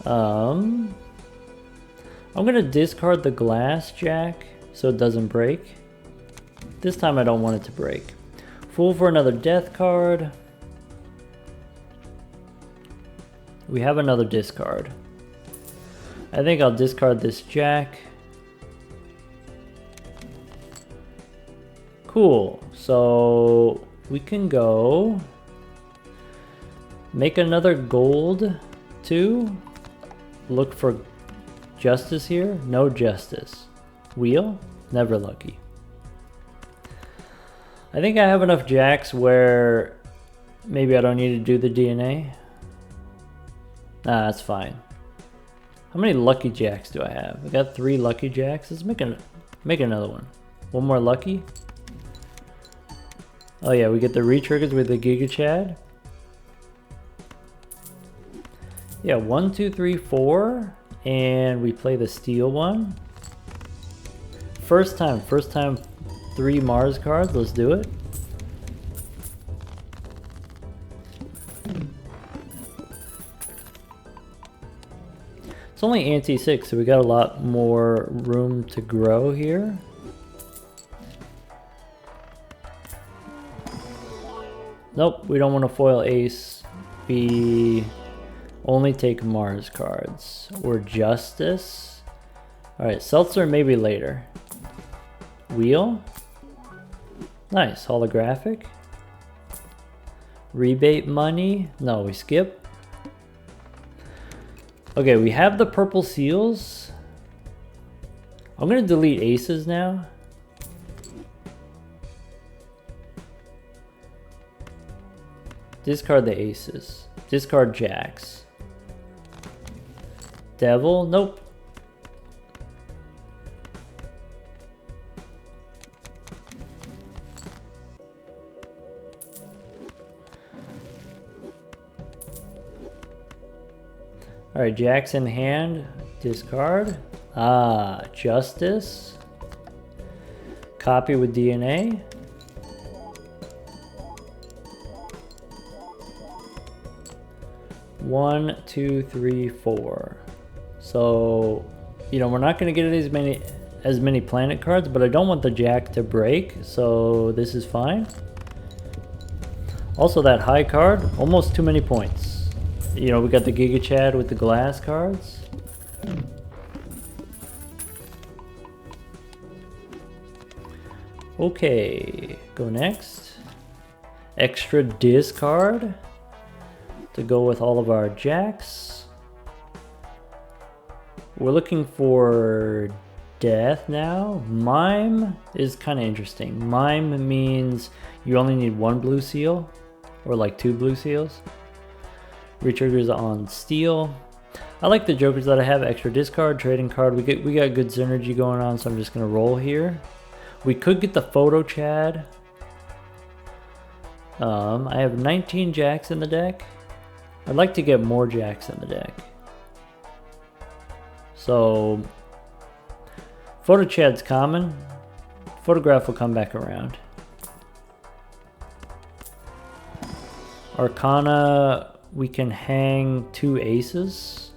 A: I'm gonna discard the glass jack so it doesn't break. This time I don't want it to break. Fool for another Death card. We have another discard. I think I'll discard this jack. Cool, so we can go make another gold 2. Look for Justice here. No Justice. Wheel? Never lucky. I think I have enough jacks where maybe I don't need to do the DNA. Nah, that's fine. How many lucky jacks do I have? I got 3 lucky jacks. Let's make another one. One more lucky. Oh yeah, we get the re-triggers with the Giga Chad. Yeah, 1, 2, 3, 4, and we play the steel one. First time 3 Mars cards. Let's do it. It's only anti-6, so we got a lot more room to grow here. Nope, we don't want to foil ace. We only take Mars cards. Or Justice. Alright, Seltzer maybe later. Wheel. Nice, holographic. Rebate money. No, we skip. Okay, we have the purple seals. I'm gonna delete aces now. Discard the aces. Discard jacks. Devil? Nope. Alright, jacks in hand. Discard. Justice. Copy with DNA. One, two, three, four. So, you know, we're not going to get as many planet cards, but I don't want the jack to break, so this is fine. Also, that high card, almost too many points. You know, we got the Giga Chad with the glass cards. Okay, go next. Extra discard to go with all of our jacks. We're looking for death now. Mime is kind of interesting. Mime means you only need one blue seal, or like 2 blue seals. Retriggers on steel. I like the jokers that I have. Extra discard, trading card. We got good synergy going on, so I'm just gonna roll here. We could get the photo Chad. I have 19 jacks in the deck. I'd like to get more jacks in the deck. So, photo Chad's common. Photograph will come back around. Arcana, we can hang 2 aces.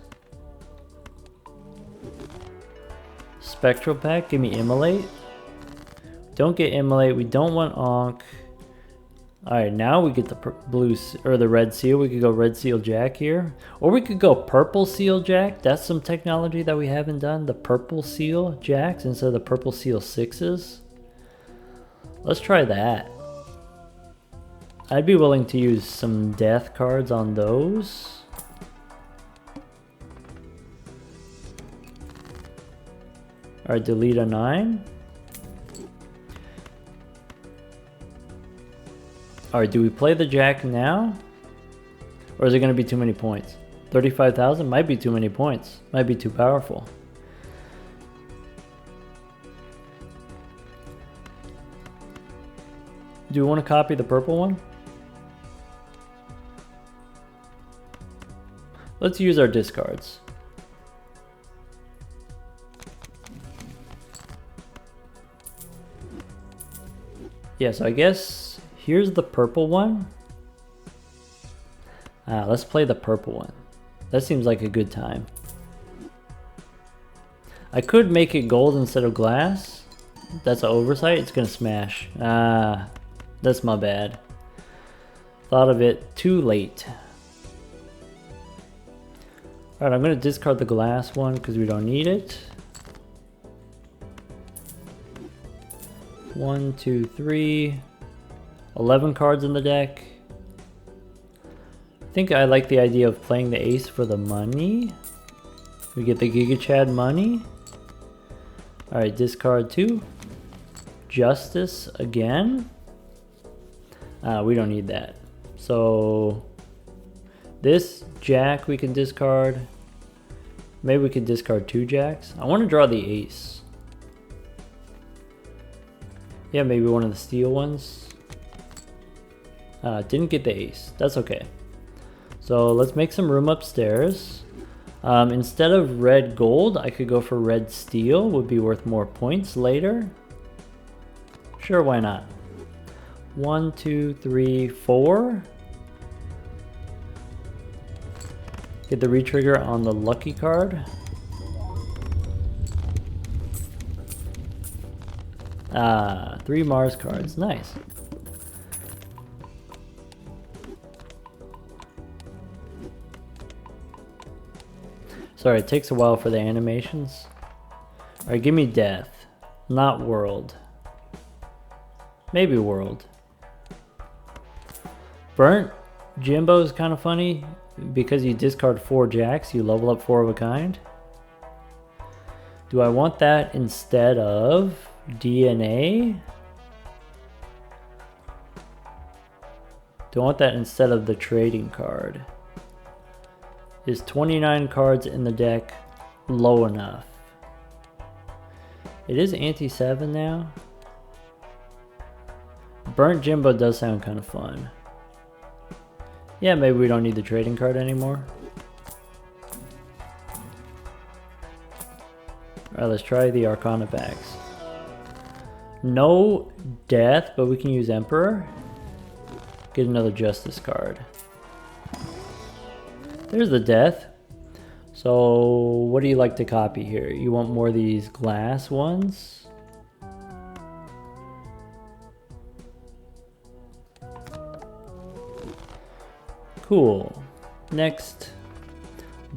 A: Spectral pack, give me Immolate. Don't get Immolate, we don't want Ankh. Alright, now we get the blue or the red seal. We could go red seal jack here. Or we could go purple seal jack. That's some technology that we haven't done. The purple seal jacks instead of the purple seal 6s. Let's try that. I'd be willing to use some death cards on those. Alright, delete a 9. Alright, do we play the jack now? Or is it going to be too many points? 35,000 might be too many points. Might be too powerful. Do we want to copy the purple one? Let's use our discards. Yeah, so I guess here's the purple one. Let's play the purple one. That seems like a good time. I could make it gold instead of glass. That's an oversight. It's gonna smash. That's my bad. Thought of it too late. Alright, I'm gonna discard the glass one because we don't need it. 1, 2, 3. 11 cards in the deck. I think I like the idea of playing the ace for the money. We get the Giga Chad money. Alright, discard 2. Justice again. We don't need that. So this jack we can discard. Maybe we could discard 2 jacks. I want to draw the ace. Yeah, maybe one of the steel ones. Didn't get the ace. That's okay. So let's make some room upstairs. Instead of red gold, I could go for red steel. Would be worth more points later. Sure, why not? 1, 2, 3, 4. Get the retrigger on the lucky card. 3 Mars cards. Nice. Sorry, it takes a while for the animations. Alright, give me death. Not world. Maybe world. Burnt Jimbo is kind of funny. Because you discard 4 jacks, you level up 4 of a kind. Do I want that instead of DNA? Do I want that instead of the trading card? Is 29 cards in the deck low enough? It is anti-7 now. Burnt Jimbo does sound kind of fun. Yeah, maybe we don't need the trading card anymore. Alright, let's try the Arcana packs. No death, but we can use Emperor. Get another Justice card. There's the death. So what do you like to copy here? You want more of these glass ones? Cool. Next,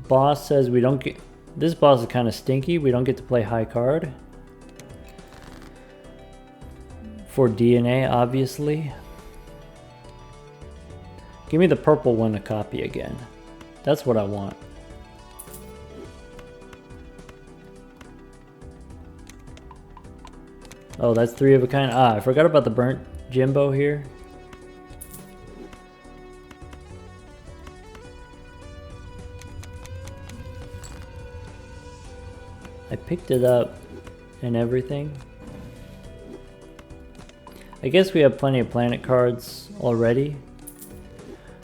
A: boss says we don't get... This boss is kind of stinky. We don't get to play high card. For DNA, obviously. Give me the purple one to copy again. That's what I want. Oh, that's 3 of a kind. Ah, I forgot about the burnt Jimbo here. I picked it up and everything. I guess we have plenty of planet cards already.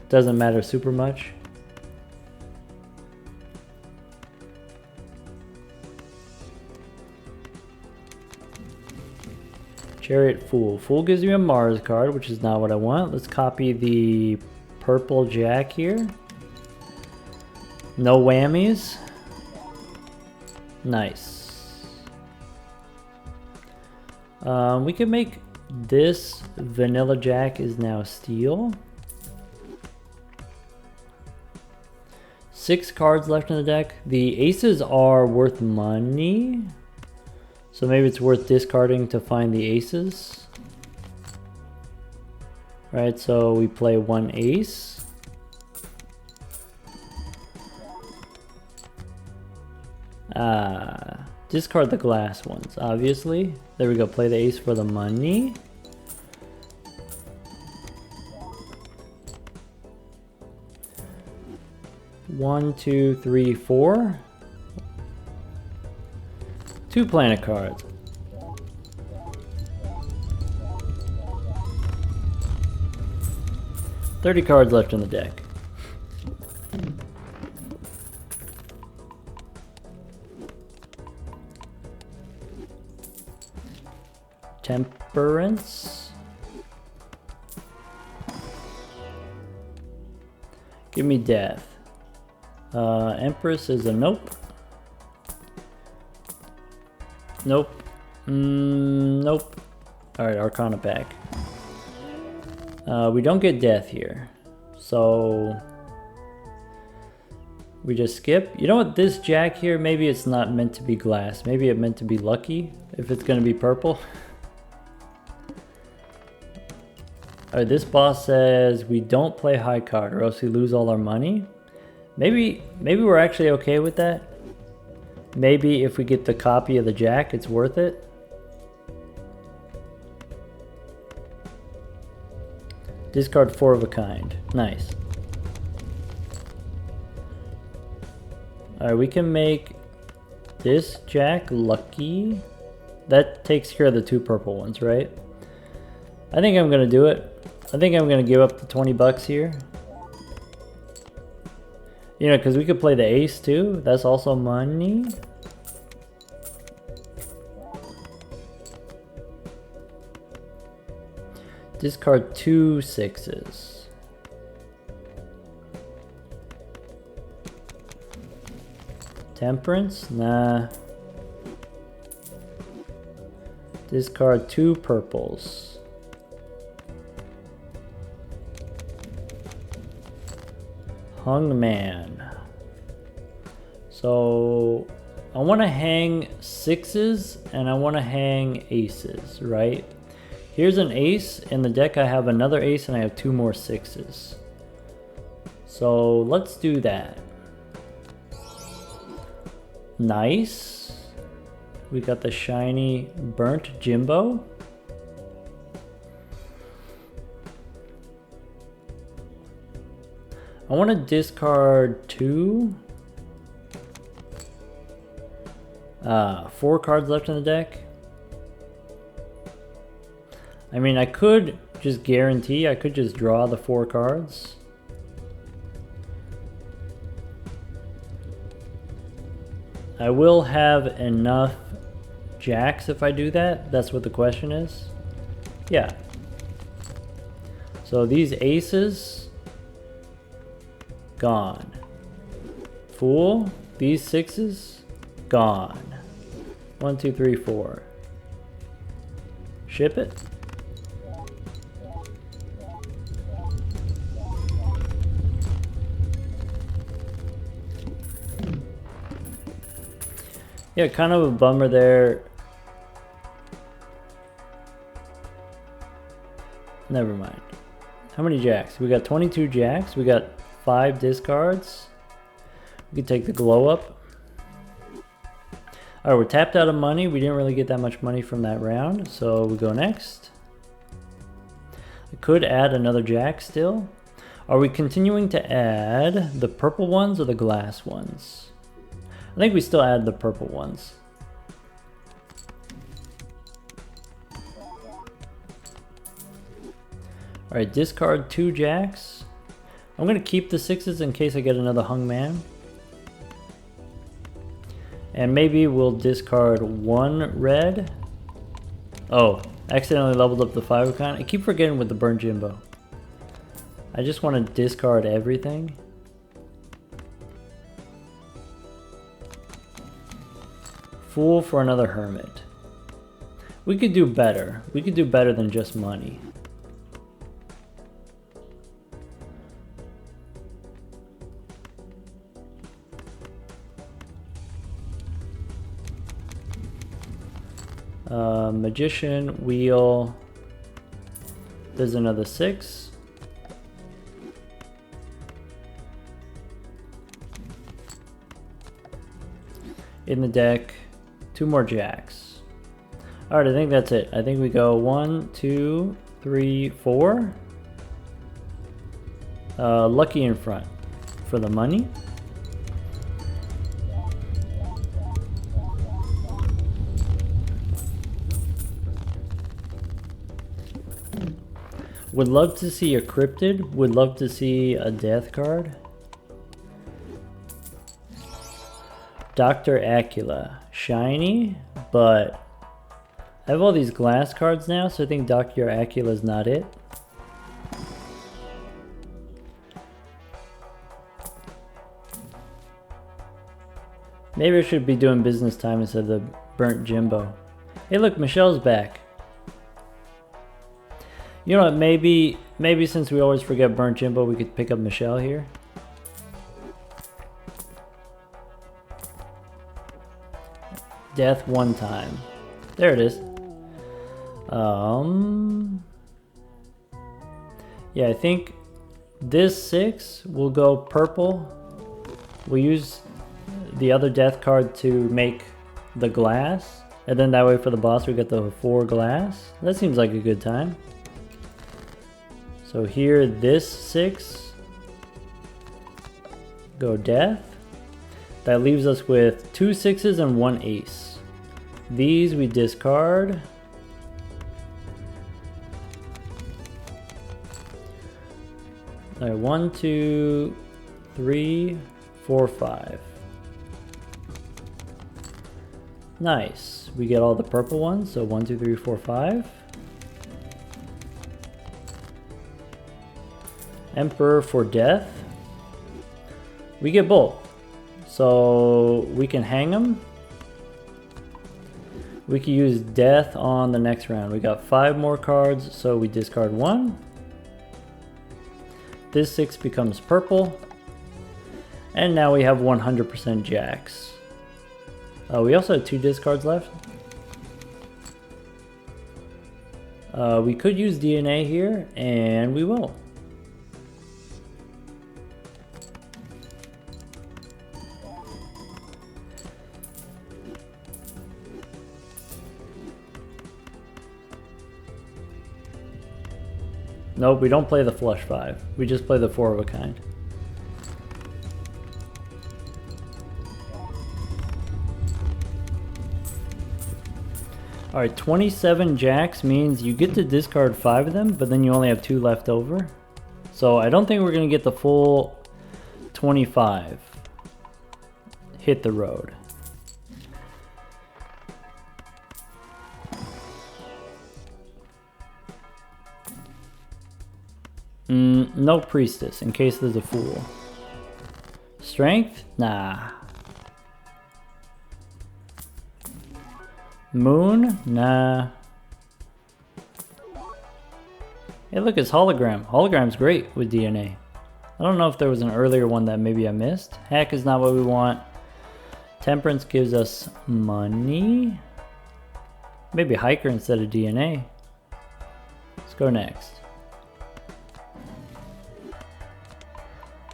A: Doesn't matter super much. Chariot Fool. Fool gives me a Mars card, which is not what I want. Let's copy the purple Jack here. No whammies. Nice. We can make this Vanilla Jack is now steel. 6 cards left in the deck. The aces are worth money. So maybe it's worth discarding to find the aces. Right, so we play 1 ace. Discard the glass ones, obviously. There we go, play the ace for the money. One, two, three, 4. 2 planet cards. $30 cards left in the deck. Temperance. Give me death. Empress is a nope. Nope. Nope. Alright, Arcana pack. We don't get death here. So we just skip. You know what, this Jack here, maybe it's not meant to be glass. Maybe it meant to be lucky if it's gonna be purple. Alright, this boss says we don't play high card or else we lose all our money. Maybe we're actually okay with that. Maybe if we get the copy of the Jack, it's worth it. Discard 4 of a kind. Nice. Alright, we can make this Jack lucky. That takes care of the 2 purple ones, right? I think I'm gonna do it. I think I'm gonna give up the 20 bucks here. You know, because we could play the ace too. That's also money. Discard 2 6s. Temperance? Nah. Discard 2 purples. Hung Man. So I want to hang 6s and I want to hang aces, right? Here's an ace. In the deck I have another ace and I have 2 more 6s. So let's do that. Nice. We got the shiny burnt Jimbo. I want to discard 2. 4 cards left in the deck. I mean, I could just guarantee, I could just draw the 4 cards. I will have enough jacks if I do that. That's what the question is. Yeah. So these aces, gone. Fool, these sixes, gone. 1, 2, 3, 4. Ship it. Yeah, kind of a bummer there. Never mind. How many jacks? We got 22 jacks. We got 5 discards. We can take the glow up. Alright, we're tapped out of money. We didn't really get that much money from that round, so we go next. I could add another jack still. Are we continuing to add the purple ones or the glass ones? I think we still add the purple ones. Alright, discard 2 jacks. I'm going to keep the sixes in case I get another hung man. And maybe we'll discard 1 red. Oh, accidentally leveled up the 5 of kind. I keep forgetting with the burnt Jimbo. I just want to discard everything. Fool for another hermit. We could do better. We could do better than just money. Magician, wheel. There's another 6. In the deck, 2 more jacks. Alright, I think that's it. I think we go 1, 2, 3, 4. Lucky in front for the money. Would love to see a cryptid. Would love to see a death card. Dr. Acula. Shiny, but I have all these glass cards now, so I think Dr. Acula is not it. Maybe I should be doing business time instead of the burnt Jimbo. Hey look, Michelle's back. You know what, maybe since we always forget burnt Jimbo, we could pick up Michelle here. Death 1 time. There it is. Yeah, I think this 6 will go purple. We'll use the other death card to make the glass. And then that way for the boss we get the 4 glass. That seems like a good time. So here, this 6, go death. That leaves us with 2 6s and 1 ace. These we discard. Alright, 1, 2, 3, 4, 5. Nice. We get all the purple ones, so 1, 2, 3, 4, 5. Emperor for death. We get both. So we can hang them. We can use death on the next round. We got 5 more cards, so we discard 1. This 6 becomes purple. And now we have 100% jacks. We also have 2 discards left. We could use DNA here, and we will. Nope, we don't play the flush 5. We just play the 4 of a kind. Alright, 27 jacks means you get to discard 5 of them, but then you only have 2 left over. So I don't think we're going to get the full 25. Hit the road. No priestess, in case there's a fool. Strength? Nah. Moon? Nah. Hey, look, it's hologram. Hologram's great with DNA. I don't know if there was an earlier one that maybe I missed. Hack is not what we want. Temperance gives us money. Maybe hiker instead of DNA. Let's go next.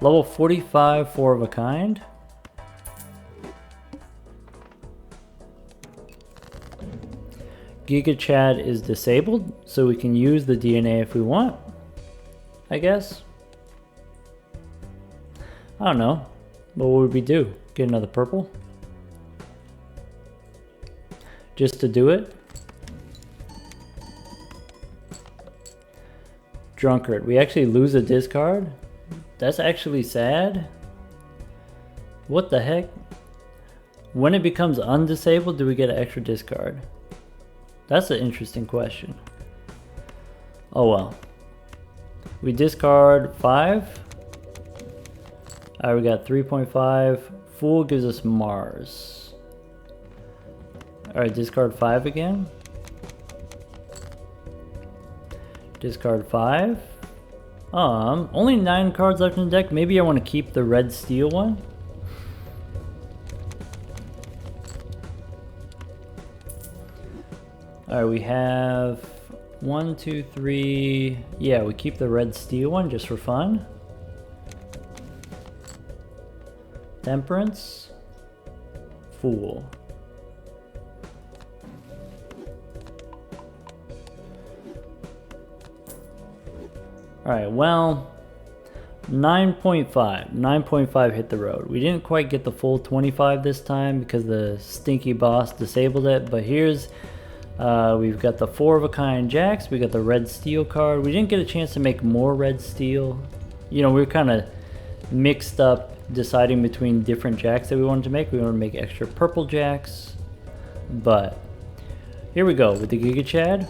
A: Level 45, 4 of a kind. Giga Chad is disabled, so we can use the DNA if we want, I guess. I don't know. What would we do? Get another purple? Just to do it? Drunkard. We actually lose a discard? That's actually sad. What the heck? When it becomes undisabled, do we get an extra discard? That's an interesting question. Oh well. We discard 5. Alright, we got 3.5. Fool gives us Mars. Alright, discard 5 again. Discard 5. Only 9 cards left in the deck. Maybe I want to keep the red steel one. Alright, we have 1, 2, 3. Yeah, we keep the red steel one just for fun. Temperance. Fool. Alright, well, 9.5. 9.5 hit the road. We didn't quite get the full 25 this time because the stinky boss disabled it, but here's we've got the 4 of a kind jacks. We got the red steel card. We didn't get a chance to make more red steel. You know, we were kind of mixed up deciding between different jacks that we wanted to make. We wanted to make extra purple jacks. But here we go with the Giga Chad.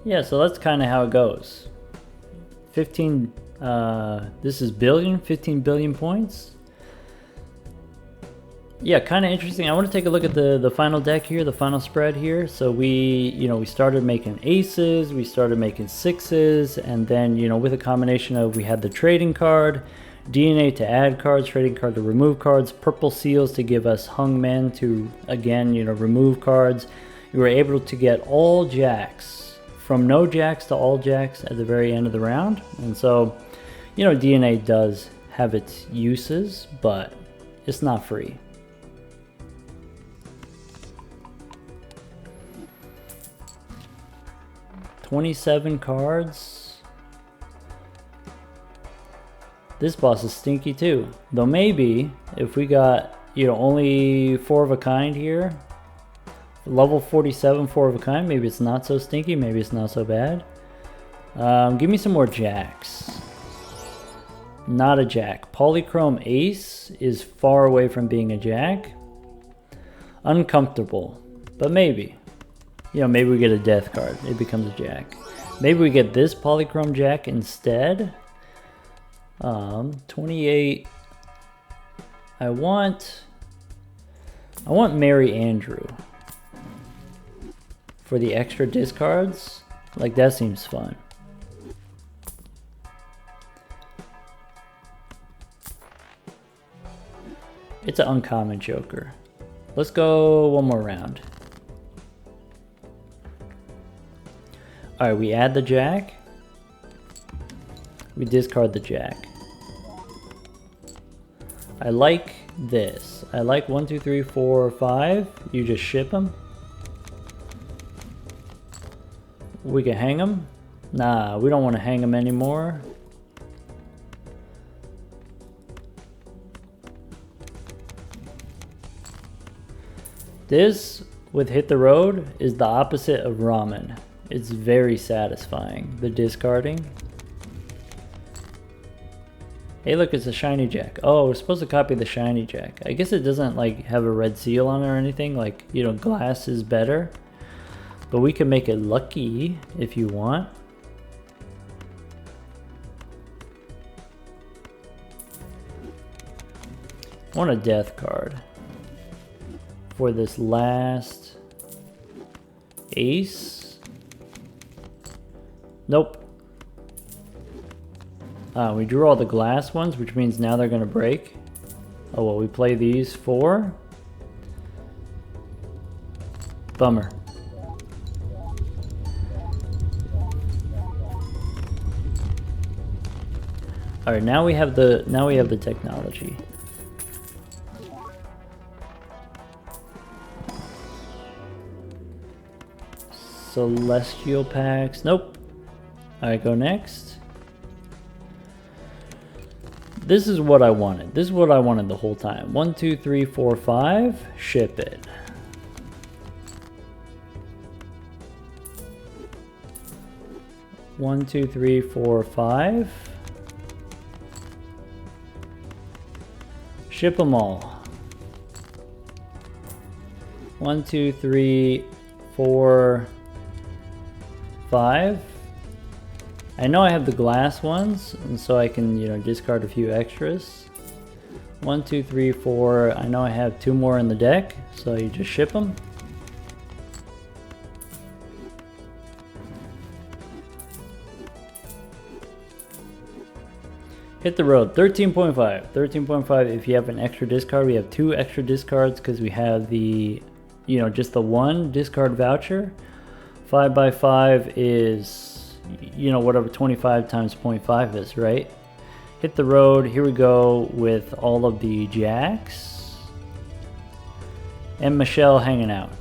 A: Yeah, so that's kind of how it goes. 15, this is billion, 15 billion points. Yeah, kind of interesting. I want to take a look at the final deck here, the final spread here. So we started making aces, we started making sixes, and then, with a combination of, we had the trading card, DNA to add cards, trading card to remove cards, purple seals to give us hung men to, again, remove cards. We were able to get all jacks. From no jacks to all jacks at the very end of the round. And so, DNA does have its uses, but it's not free. $27 cards. This boss is stinky too. Though maybe if we got, only 4 of a kind here, level 47, 4 of a kind, maybe it's not so stinky, maybe it's not so bad. Give me some more jacks. Not a jack. Polychrome ace is far away from being a jack. Uncomfortable, but maybe. Maybe we get a death card, it becomes a jack. Maybe we get this polychrome jack instead. 28. I want Mary Andrew. For the extra discards, like that seems fun. It's an uncommon joker. Let's go one more round. Alright, we add the jack. We discard the jack. I like this. I like 1, 2, 3, 4, 5. You just ship them. We can hang them. Nah, we don't want to hang them anymore. This, with Hit the Road, is the opposite of ramen. It's very satisfying, the discarding. Hey look, it's a shiny jack. Oh, we're supposed to copy the shiny jack. I guess it doesn't like have a red seal on it or anything, like, you know, glass is better. But we can make it lucky if you want. I want a death card for this last ace. Nope. We drew all the glass ones, which means now they're going to break. Oh well, we play these 4. Bummer. All right, now we have the technology. Celestial packs. Nope. All right, go next. This is what I wanted. This is what I wanted the whole time. 1, 2, 3, 4, 5. Ship it. One, 2, 3, 4, 5. Ship them all. 1, 2, 3, 4, 5. I know I have the glass ones, and so I can, you know, discard a few extras. 1, 2, 3, 4. I know I have 2 more in the deck, so you just ship them. Hit the road. 13.5. 13.5. If you have an extra discard, we have 2 extra discards because we have the, you know, just the 1 discard voucher. 5x5 is, you know, whatever 25 times 0.5 is, right? Hit the road. Here we go with all of the jacks and Michelle hanging out.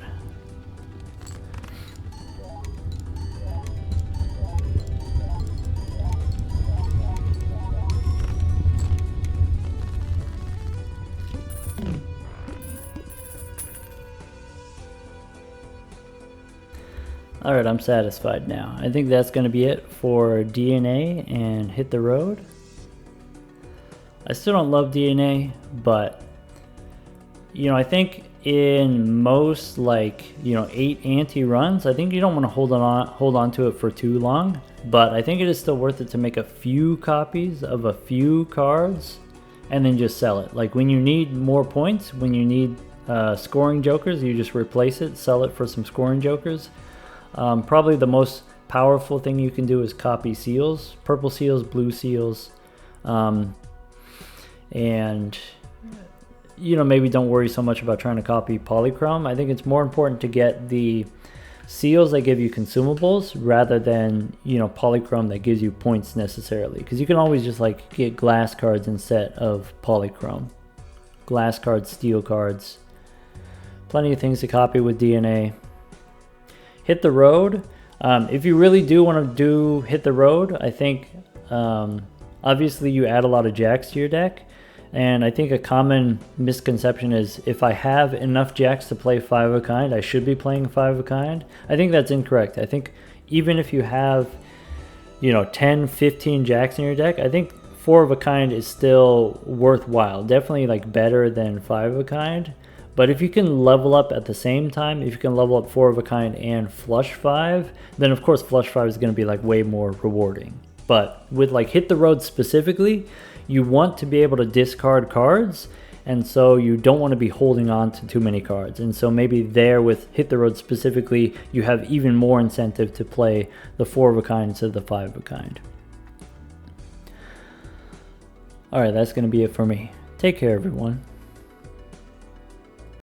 A: Alright, I'm satisfied now. I think that's going to be it for DNA and Hit the Road. I still don't love DNA, but, you know, I think in most, like, you know, 8 anti-runs, I think you don't want to hold on to it for too long. But I think it is still worth it to make a few copies of a few cards and then just sell it. Like, when you need more points, when you need scoring jokers, you just replace it, sell it for some scoring jokers. Probably the most powerful thing you can do is copy seals, purple seals, blue seals, and, you know, maybe don't worry so much about trying to copy polychrome. I think it's more important to get the seals that give you consumables rather than, you know, polychrome that gives you points necessarily, because you can always just like get glass cards instead of polychrome. Glass cards, steel cards, plenty of things to copy with DNA. Hit the road. If you really do want to do Hit the Road, I think obviously you add a lot of jacks to your deck, and I think a common misconception is if I have enough jacks to play 5 of a kind, I should be playing 5 of a kind. I think that's incorrect. I think even if you have, you know, 10, 15 jacks in your deck, I think 4 of a kind is still worthwhile. Definitely like better than 5 of a kind. But if you can level up at the same time, if you can level up 4 of a kind and flush 5, then of course flush 5 is going to be like way more rewarding. But with like Hit the Road specifically, you want to be able to discard cards, and so you don't want to be holding on to too many cards. And so maybe there with Hit the Road specifically, you have even more incentive to play the 4 of a kind instead of the 5 of a kind. Alright, that's going to be it for me. Take care, everyone.